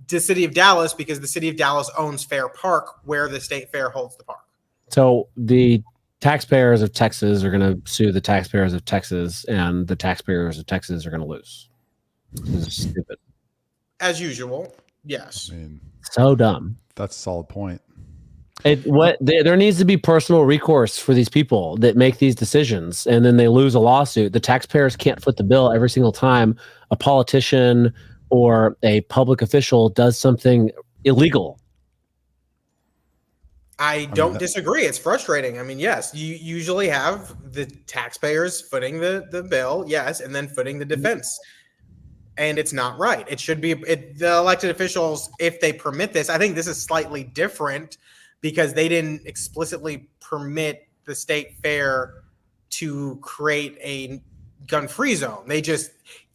The city of Dallas, because the city of Dallas owns Fair Park, where the state fair holds the park. So the taxpayers of Texas are going to sue the taxpayers of Texas, and the taxpayers of Texas are going to lose. This is stupid. As usual, yes. I mean, So dumb. that's a solid point. There needs to be personal recourse for these people that make these decisions, and then they lose a lawsuit. The taxpayers can't foot the bill every single time a politician or a public official does something illegal. I don't disagree. It's frustrating. I mean, yes, you usually have the taxpayers footing the bill, yes, and then footing the defense. And it's not right. It should be the elected officials, if they permit this. I think this is slightly different because they didn't explicitly permit the state fair to create a gun-free zone. They just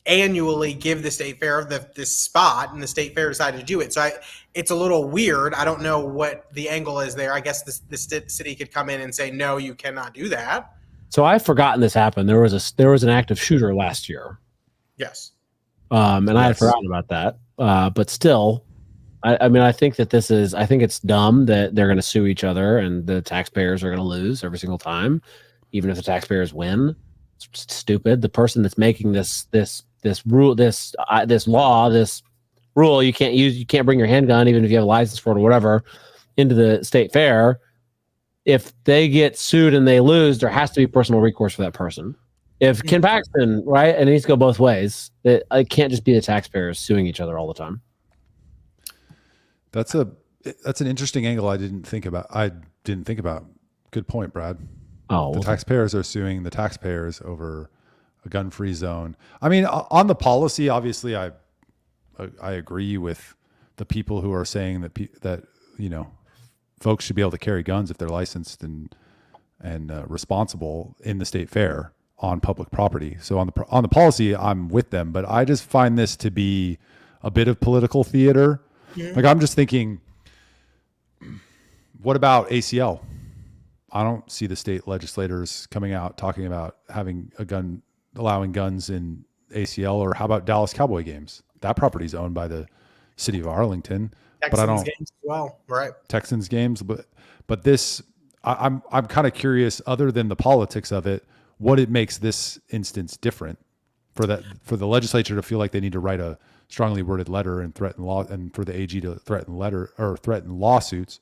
annually give the state fair this spot, and the state fair decided to do it. So it's a little weird. I don't know what the angle is there. I guess the city could come in and say, no, you cannot do that. So I've forgotten this happened. There was an active shooter last year. Yes. And I had forgotten about that. But still, I think it's dumb that they're going to sue each other and the taxpayers are going to lose every single time, even if the taxpayers win. It's just stupid. The person that's making this rule, this rule, you can't bring your handgun, even if you have a license for it or whatever, into the state fair. If they get sued and they lose, there has to be personal recourse for that person. If Ken Paxton, right, and it needs to go both ways, it can't just be the taxpayers suing each other all the time. That's an interesting angle I didn't think about. Good point, Brad. Oh, the taxpayers are suing the taxpayers over a gun-free zone. I mean, on the policy, obviously, I agree with the people who are saying that folks should be able to carry guns if they're licensed and responsible in the state fair on public property. So on the policy, I'm with them, but I just find this to be a bit of political theater. Yeah. Like I'm just thinking, what about ACL? I don't see the state legislators coming out talking about allowing guns in ACL. Or how about Dallas Cowboy games? That property is owned by the city of Arlington. Texans games as well, right? Texans games, but this, I'm kind of curious. Other than the politics of it, what it makes this instance different for the legislature to feel like they need to write a strongly worded letter and threaten law, and for the AG to threaten letter or threaten lawsuits.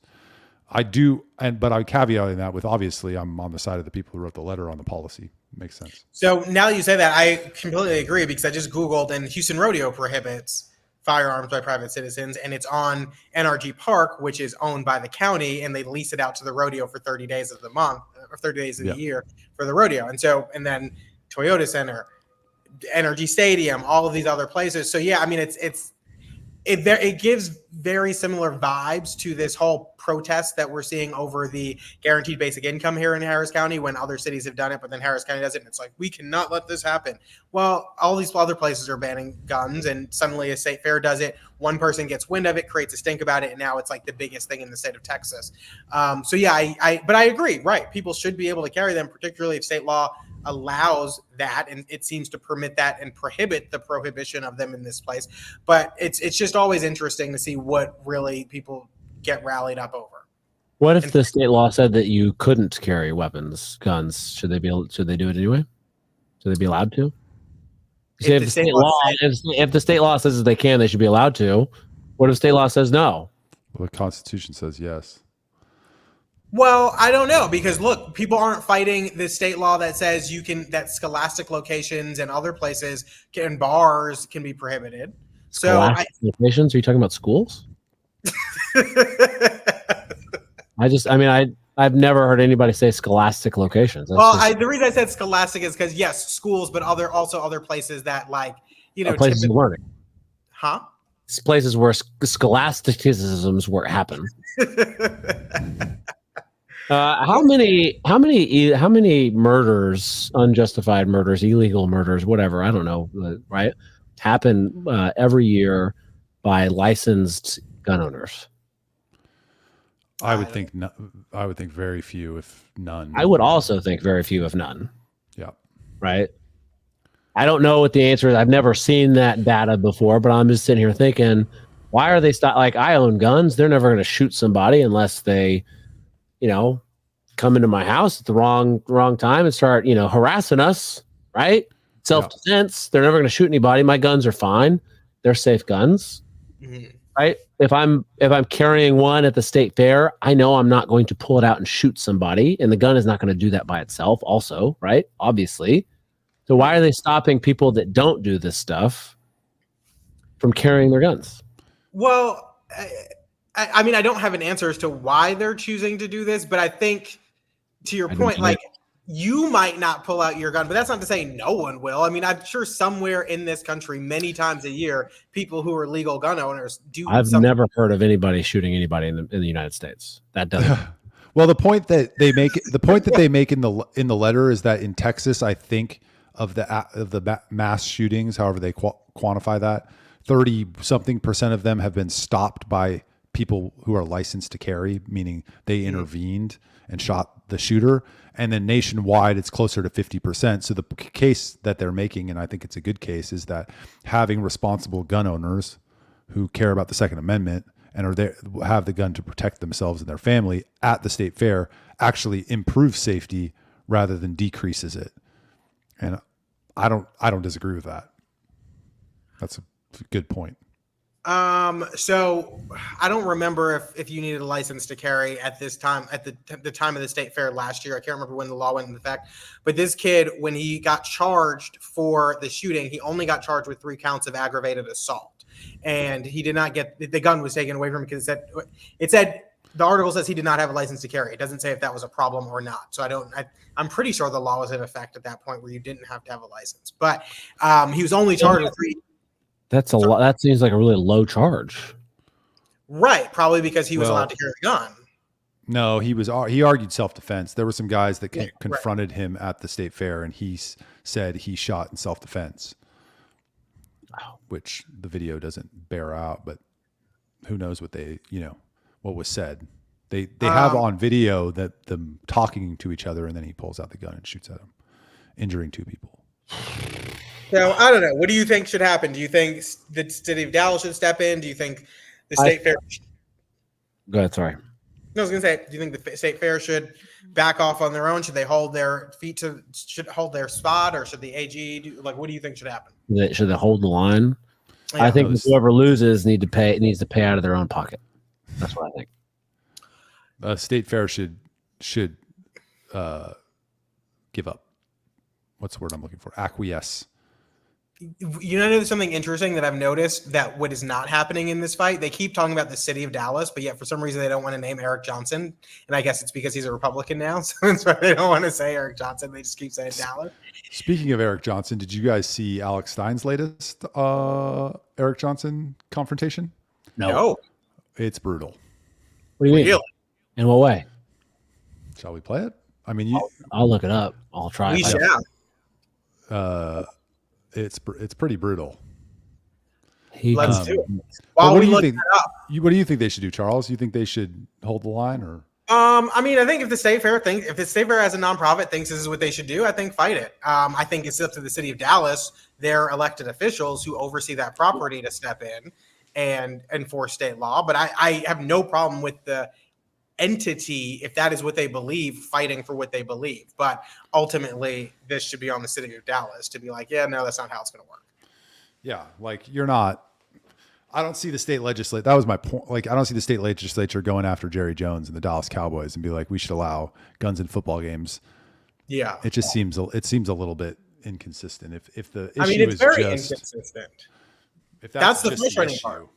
I do, but I'm caveating that with, obviously I'm on the side of the people who wrote the letter on the policy. Makes sense. So now that you say that, I completely agree, because I just Googled, and Houston Rodeo prohibits firearms by private citizens, and it's on NRG Park, which is owned by the county, and they lease it out to the rodeo for 30 days of the month, or 30 days of the year for the rodeo. And then Toyota Center, Energy Stadium, all of these other places. So yeah, I mean, it gives very similar vibes to this whole protest that we're seeing over the guaranteed basic income here in Harris County, when other cities have done it, but then Harris County does it. And it's like, we cannot let this happen. Well, all these other places are banning guns, and suddenly a state fair does it. One person gets wind of it, creates a stink about it, and now it's like the biggest thing in the state of Texas. So yeah, but I agree, right? People should be able to carry them, particularly if state law allows that, and it seems to permit that and prohibit the prohibition of them in this place. But it's just always interesting to see what really people get rallied up over. What if the state law said that you couldn't carry weapons, guns? Should they do it anyway? Should they be allowed to? If the state law says that they can, they should be allowed to. What if state law says no? Well, the Constitution says yes. Well, I don't know, because look, people aren't fighting the state law that says that scholastic locations and other places and bars can be prohibited. Scholastic locations? Are you talking about schools? I've never heard anybody say scholastic locations. The reason I said scholastic is because yes, schools, but also other places that, like, places of learning. Huh? It's places where scholasticisms where it happen. How many murders, unjustified murders, illegal murders, whatever, I don't know, right, happen every year by licensed gun owners? I would think very few, if none. I would also think very few, if none. Yeah. Right. I don't know what the answer is. I've never seen that data before, but I'm just sitting here thinking, why are they like, I own guns. They're never going to shoot somebody unless they, come into my house at the wrong time and start, harassing us, right? Self-defense. They're never going to shoot anybody. My guns are fine. They're safe guns, right? If I'm carrying one at the state fair, I know I'm not going to pull it out and shoot somebody, and the gun is not going to do that by itself also, right? Obviously. So why are they stopping people that don't do this stuff from carrying their guns? Well, I mean, I don't have an answer as to why they're choosing to do this, but I think, to your point, like, you might not pull out your gun, but that's not to say no one will. I mean, I'm sure somewhere in this country, many times a year, people who are legal gun owners do. I've never heard of anybody shooting anybody in the United States. That doesn't. Well, the point that they make in the letter is that in Texas, I think of the mass shootings, however they quantify that, 30-something% of them have been stopped by people who are licensed to carry, meaning they intervened and shot the shooter. And then nationwide, it's closer to 50%. So the case that they're making, and I think it's a good case, is that having responsible gun owners who care about the Second Amendment and are there, have the gun to protect themselves and their family at the state fair, actually improves safety rather than decreases it. And I don't disagree with that. That's a good point. So I don't remember if you needed a license to carry at this time, at the time of the state fair last year. I can't remember when the law went into effect, but this kid, when he got charged for the shooting, he only got charged with 3 counts of aggravated assault, and he did not get, the gun was taken away from him because it said the article says he did not have a license to carry. It doesn't say if that was a problem or not. So I'm pretty sure the law was in effect at that point where you didn't have to have a license, but he was only charged with 3. That's a lot. That seems like a really low charge. Right. Probably because he was allowed to carry the gun. No, he argued self-defense. There were some guys that confronted him at the state fair, and he said he shot in self-defense, which the video doesn't bear out, but who knows what what was said. They have on video that them talking to each other, and then he pulls out the gun and shoots at them, injuring 2 people. So I don't know. What do you think should happen? Do you think the city of Dallas should step in? Do you think the state fair? Go ahead. Sorry. I was going to say, do you think the state fair should back off on their own? Should they hold their should hold their spot, or should the AG do? Like, what do you think should happen? Should they hold the line? I think whoever loses needs to pay out of their own pocket. That's what I think. State fair should give up. What's the word I'm looking for? Acquiesce. You know, there's something interesting that I've noticed that what is not happening in this fight. They keep talking about the city of Dallas, but yet for some reason they don't want to name Eric Johnson. And I guess it's because he's a Republican now. So that's why they don't want to say Eric Johnson. They just keep saying Dallas. Speaking of Eric Johnson, did you guys see Alex Stein's latest Eric Johnson confrontation? No. It's brutal. What do you mean? Really? In what way? Shall we play it? I mean, I'll look it up. I'll try. We shall. It's pretty brutal. Let's do it. While While we look think, that up. what do you think they should do, Charles? You think they should hold the line, or? I mean, I think if the State Fair as a nonprofit thinks this is what they should do, I think fight it. I think it's up to the city of Dallas, their elected officials who oversee that property, to step in and enforce state law. But I have no problem with the entity, if that is what they believe, fighting for what they believe. But ultimately, this should be on the city of Dallas to be like, yeah, no, that's not how it's going to work. Yeah, like you're not. I don't see the state legislature. That was my point. Like, I don't see the state legislature going after Jerry Jones and the Dallas Cowboys and be like, we should allow guns in football games. Yeah, it just seems a little bit inconsistent. If the issue it's is very just, inconsistent. If That's the just frustrating issue, part.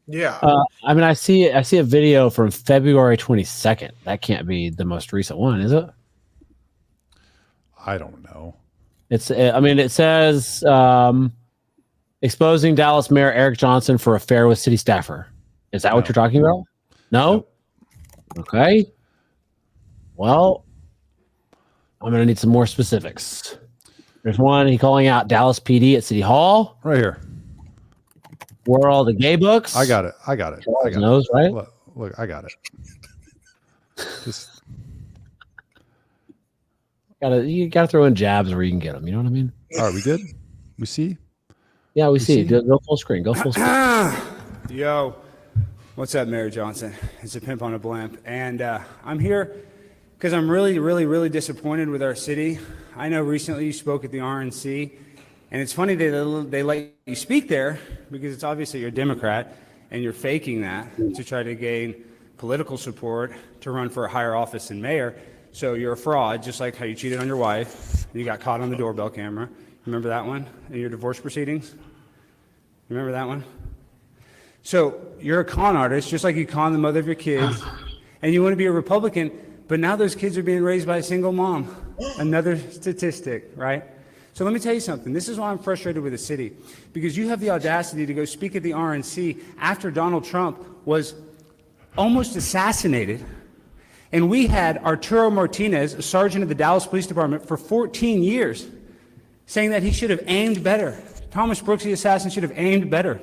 Yeah. I mean, I see a video from February 22nd. That can't be the most recent one, is it? I don't know. It's. I mean, it says exposing Dallas Mayor Eric Johnson for affair with city staffer. Is that what you're talking about? No. Nope. Okay. Well, I'm gonna need some more specifics. There's one he calling out Dallas PD at City Hall. Right here. Where are all the gay books? I got it. Knows, right? Look, I got it. Just You gotta throw in jabs where you can get them. You know what I mean? all right, we good? We see? Yeah, we see. Go full screen. Go full screen. Yo, what's up, Mayor Johnson? It's a pimp on a blimp. And I'm here because I'm really, really, really disappointed with our city. I know recently you spoke at the RNC, and it's funny they let you speak there because it's obviously you're a Democrat, and you're faking that to try to gain political support to run for a higher office than mayor. So you're a fraud, just like how you cheated on your wife, and you got caught on the doorbell camera. Remember that one in your divorce proceedings? Remember that one? So you're a con artist, just like you con the mother of your kids, and you want to be a Republican, but now those kids are being raised by a single mom. Another statistic, right? So let me tell you something. This is why I'm frustrated with the city, because you have the audacity to go speak at the RNC after Donald Trump was almost assassinated. And we had Arturo Martinez, a sergeant of the Dallas Police Department, for 14 years, saying that he should have aimed better. Thomas Brooks, the assassin, should have aimed better.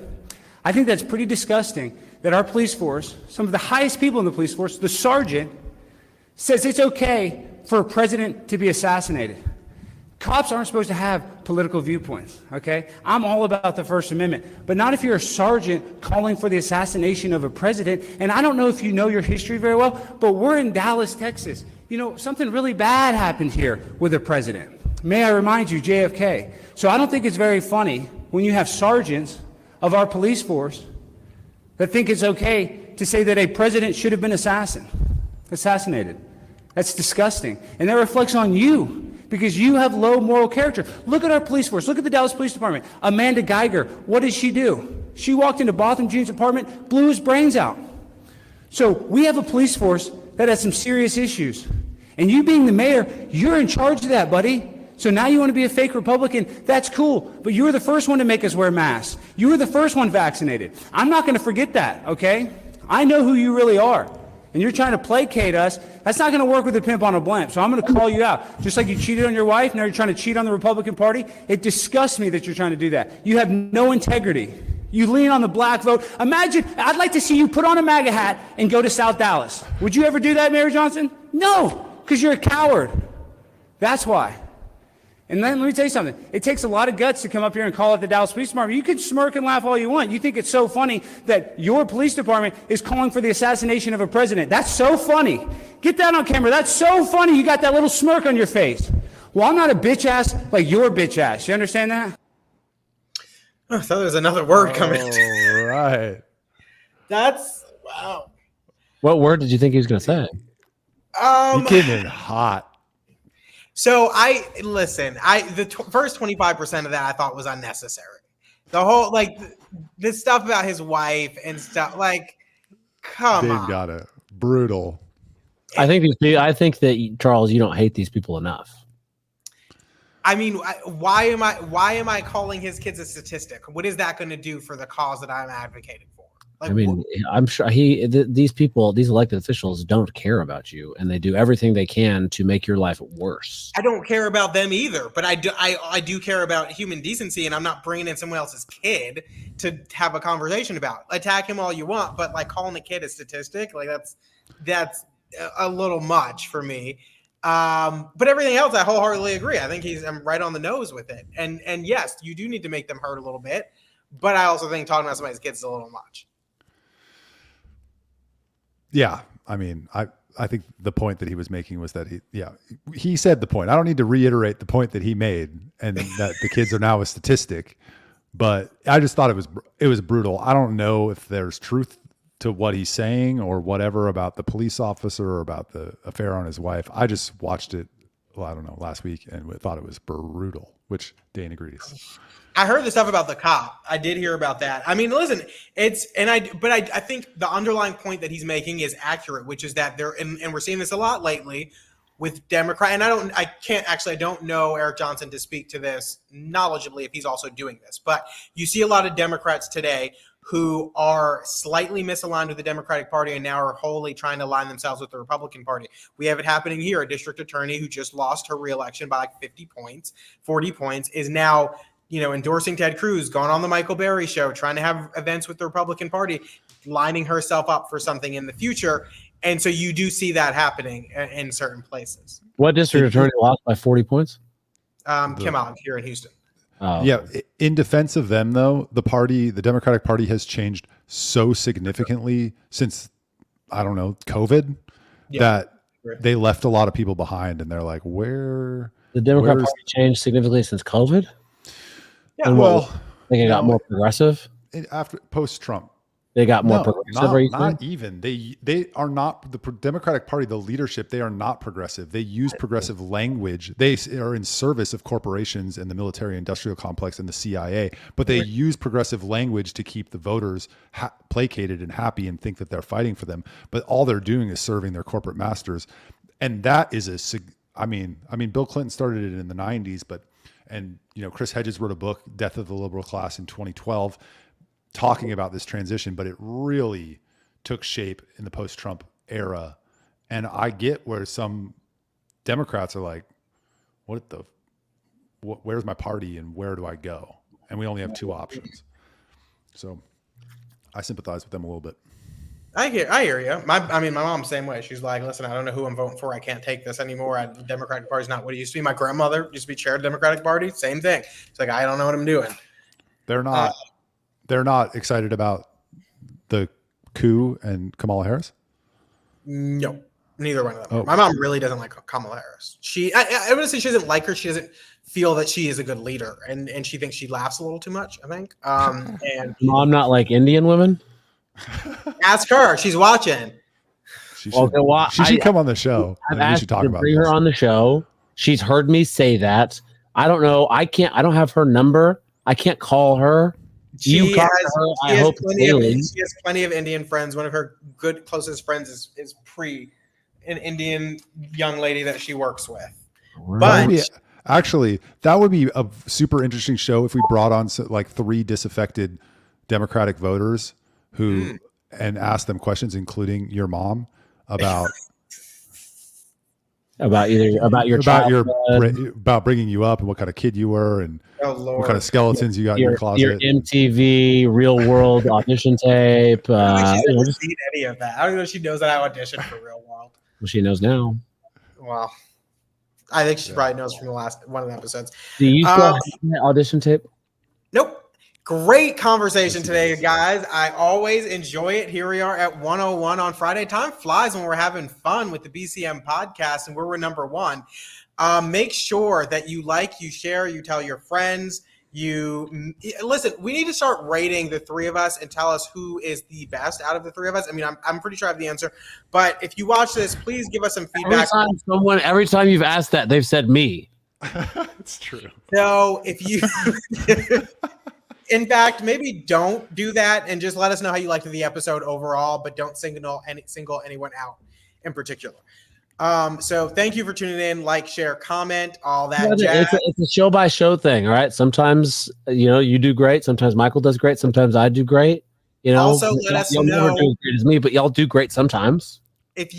I think that's pretty disgusting that our police force, some of the highest people in the police force, the sergeant, says it's okay for a president to be assassinated. Cops aren't supposed to have political viewpoints, okay? I'm all about the First Amendment, but not if you're a sergeant calling for the assassination of a president. And I don't know if you know your history very well, but we're in Dallas, Texas. You know, something really bad happened here with a president. May I remind you, JFK. So I don't think it's very funny when you have sergeants of our police force that think it's okay to say that a president should have been assassinated. That's disgusting. And that reflects on you, because you have low moral character. Look at our police force. Look at the Dallas Police Department. Amanda Geiger, what did she do? She walked into Botham Jean's apartment, blew his brains out. So we have a police force that has some serious issues. And you being the mayor, you're in charge of that, buddy. So now you want to be a fake Republican, that's cool. But you were the first one to make us wear masks. You were the first one vaccinated. I'm not going to forget that, okay? I know who you really are. And you're trying to placate us. That's not going to work with a pimp on a blimp. So I'm going to call you out. Just like you cheated on your wife, now you're trying to cheat on the Republican Party. It disgusts me that you're trying to do that. You have no integrity. You lean on the black vote. Imagine, I'd like to see you put on a MAGA hat and go to South Dallas. Would you ever do that, Mayor Johnson? No, because you're a coward. That's why. And then let me tell you something. It takes a lot of guts to come up here and call it the Dallas Police Department. You can smirk and laugh all you want. You think it's so funny that your police department is calling for the assassination of a president. That's so funny. Get that on camera. That's so funny. You got that little smirk on your face. Well, I'm not a bitch ass like your bitch ass. You understand that? So there's another word coming. Oh, right. That's wow. What word did you think he was going to say? He came in hot. So the first 25% of that I thought was unnecessary. The whole this stuff about his wife and stuff come Dave on. got it. Brutal. I think that Charles, you don't hate these people enough. I mean, why am I calling his kids a statistic? What is that going to do for the cause that I'm advocating for? I'm sure these people, these elected officials, don't care about you, and they do everything they can to make your life worse. I don't care about them either, but I do care about human decency, and I'm not bringing in someone else's kid to have a conversation about. Attack him all you want, but calling a kid a statistic, that's a little much for me. But everything else, I wholeheartedly agree. I think I'm right on the nose with it. And yes, you do need to make them hurt a little bit, but I also think talking about somebody's kids is a little much. Yeah. I mean, I think the point that he was making was that he said the point. I don't need to reiterate the point that he made and that the kids are now a statistic, but I just thought it was brutal. I don't know if there's truth to what he's saying or whatever about the police officer or about the affair on his wife. I just watched it, I don't know, last week and thought it was brutal, which Dane agrees. I heard the stuff about the cop. I did hear about that. I mean, listen, I think the underlying point that he's making is accurate, which is that and we're seeing this a lot lately with Democrat. And I don't know Eric Johnson to speak to this knowledgeably if he's also doing this, but you see a lot of Democrats today who are slightly misaligned with the Democratic Party and now are wholly trying to align themselves with the Republican Party. We have it happening here. A district attorney who just lost her reelection by 40 points, is now endorsing Ted Cruz, going on the Michael Berry show, trying to have events with the Republican Party, lining herself up for something in the future. And so you do see that happening in certain places. What district attorney lost by 40 points? Kamala here in Houston. Oh. Yeah. In defense of them, though, the Democratic Party has changed so significantly since, I don't know, COVID, that they left a lot of people behind, and they're like, where? The Democrat Party changed significantly since COVID? Yeah, it got more progressive? After post-Trump. They got more progressive. Not even. They are not the Democratic Party, the leadership. They are not progressive. They use progressive language. They are in service of corporations and the military-industrial complex and the CIA, but they use progressive language to keep the voters placated and happy and think that they're fighting for them. But all they're doing is serving their corporate masters, and that is I mean, Bill Clinton started it in the '90s, and Chris Hedges wrote a book, Death of the Liberal Class, in 2012. Talking about this transition, but it really took shape in the post-Trump era. And I get where some Democrats are like, where's my party and where do I go? And we only have two options. So I sympathize with them a little bit. I hear you. My mom's the same way. She's like, listen, I don't know who I'm voting for. I can't take this anymore. The Democratic Party's not what it used to be. My grandmother used to be chair of the Democratic Party. Same thing. It's like, I don't know what I'm doing. They're not excited about the coup and Kamala Harris? No, neither one of them. Oh. My mom really doesn't like Kamala Harris. I would say she doesn't like her. She doesn't feel that she is a good leader, and she thinks she laughs a little too much, I think. And Mom not like Indian women? Ask her. She's watching. She should come on the show. I've asked to bring her on the show. She's heard me say that. I don't know. I don't have her number. I can't call her. She has plenty of Indian friends. One of her closest friends is an Indian young lady that she works with. But that would be a super interesting show if we brought on like 3 disaffected Democratic voters and asked them questions, including your mom, about bringing you up and what kind of kid you were and what kind of skeletons you got in your closet. Your MTV Real World audition tape. I don't think she's seen any of that. I don't know if she knows that I auditioned for Real World. Well, she knows now. Well, I think she probably knows from the last one of the episodes. Do you still have that audition tape? Nope. Great conversation today, guys. I always enjoy it. Here we are at 101 on Friday. Time flies when we're having fun with the BCM podcast, and we're number 1. Make sure that you like, you share, you tell your friends. Listen, we need to start rating the three of us and tell us who is the best out of the three of us. I mean, I'm pretty sure I have the answer, but if you watch this, please give us some feedback. Every time you've asked that, they've said me. It's true. So if you, in fact, maybe don't do that and just let us know how you liked the episode overall, but don't single anyone out in particular. So thank you for tuning in. Like, share, comment, all that jazz. It's a show by show thing. All right. Sometimes, you do great. Sometimes Michael does great. Sometimes I do great. Also, let us know. Never do as great as me, but y'all do great sometimes. If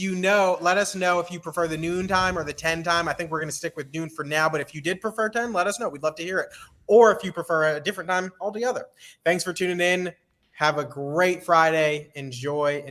let us know if you prefer the noon time or the 10 time. I think we're going to stick with noon for now, but if you did prefer 10, let us know. We'd love to hear it. Or if you prefer a different time altogether. Thanks for tuning in. Have a great Friday. Enjoy.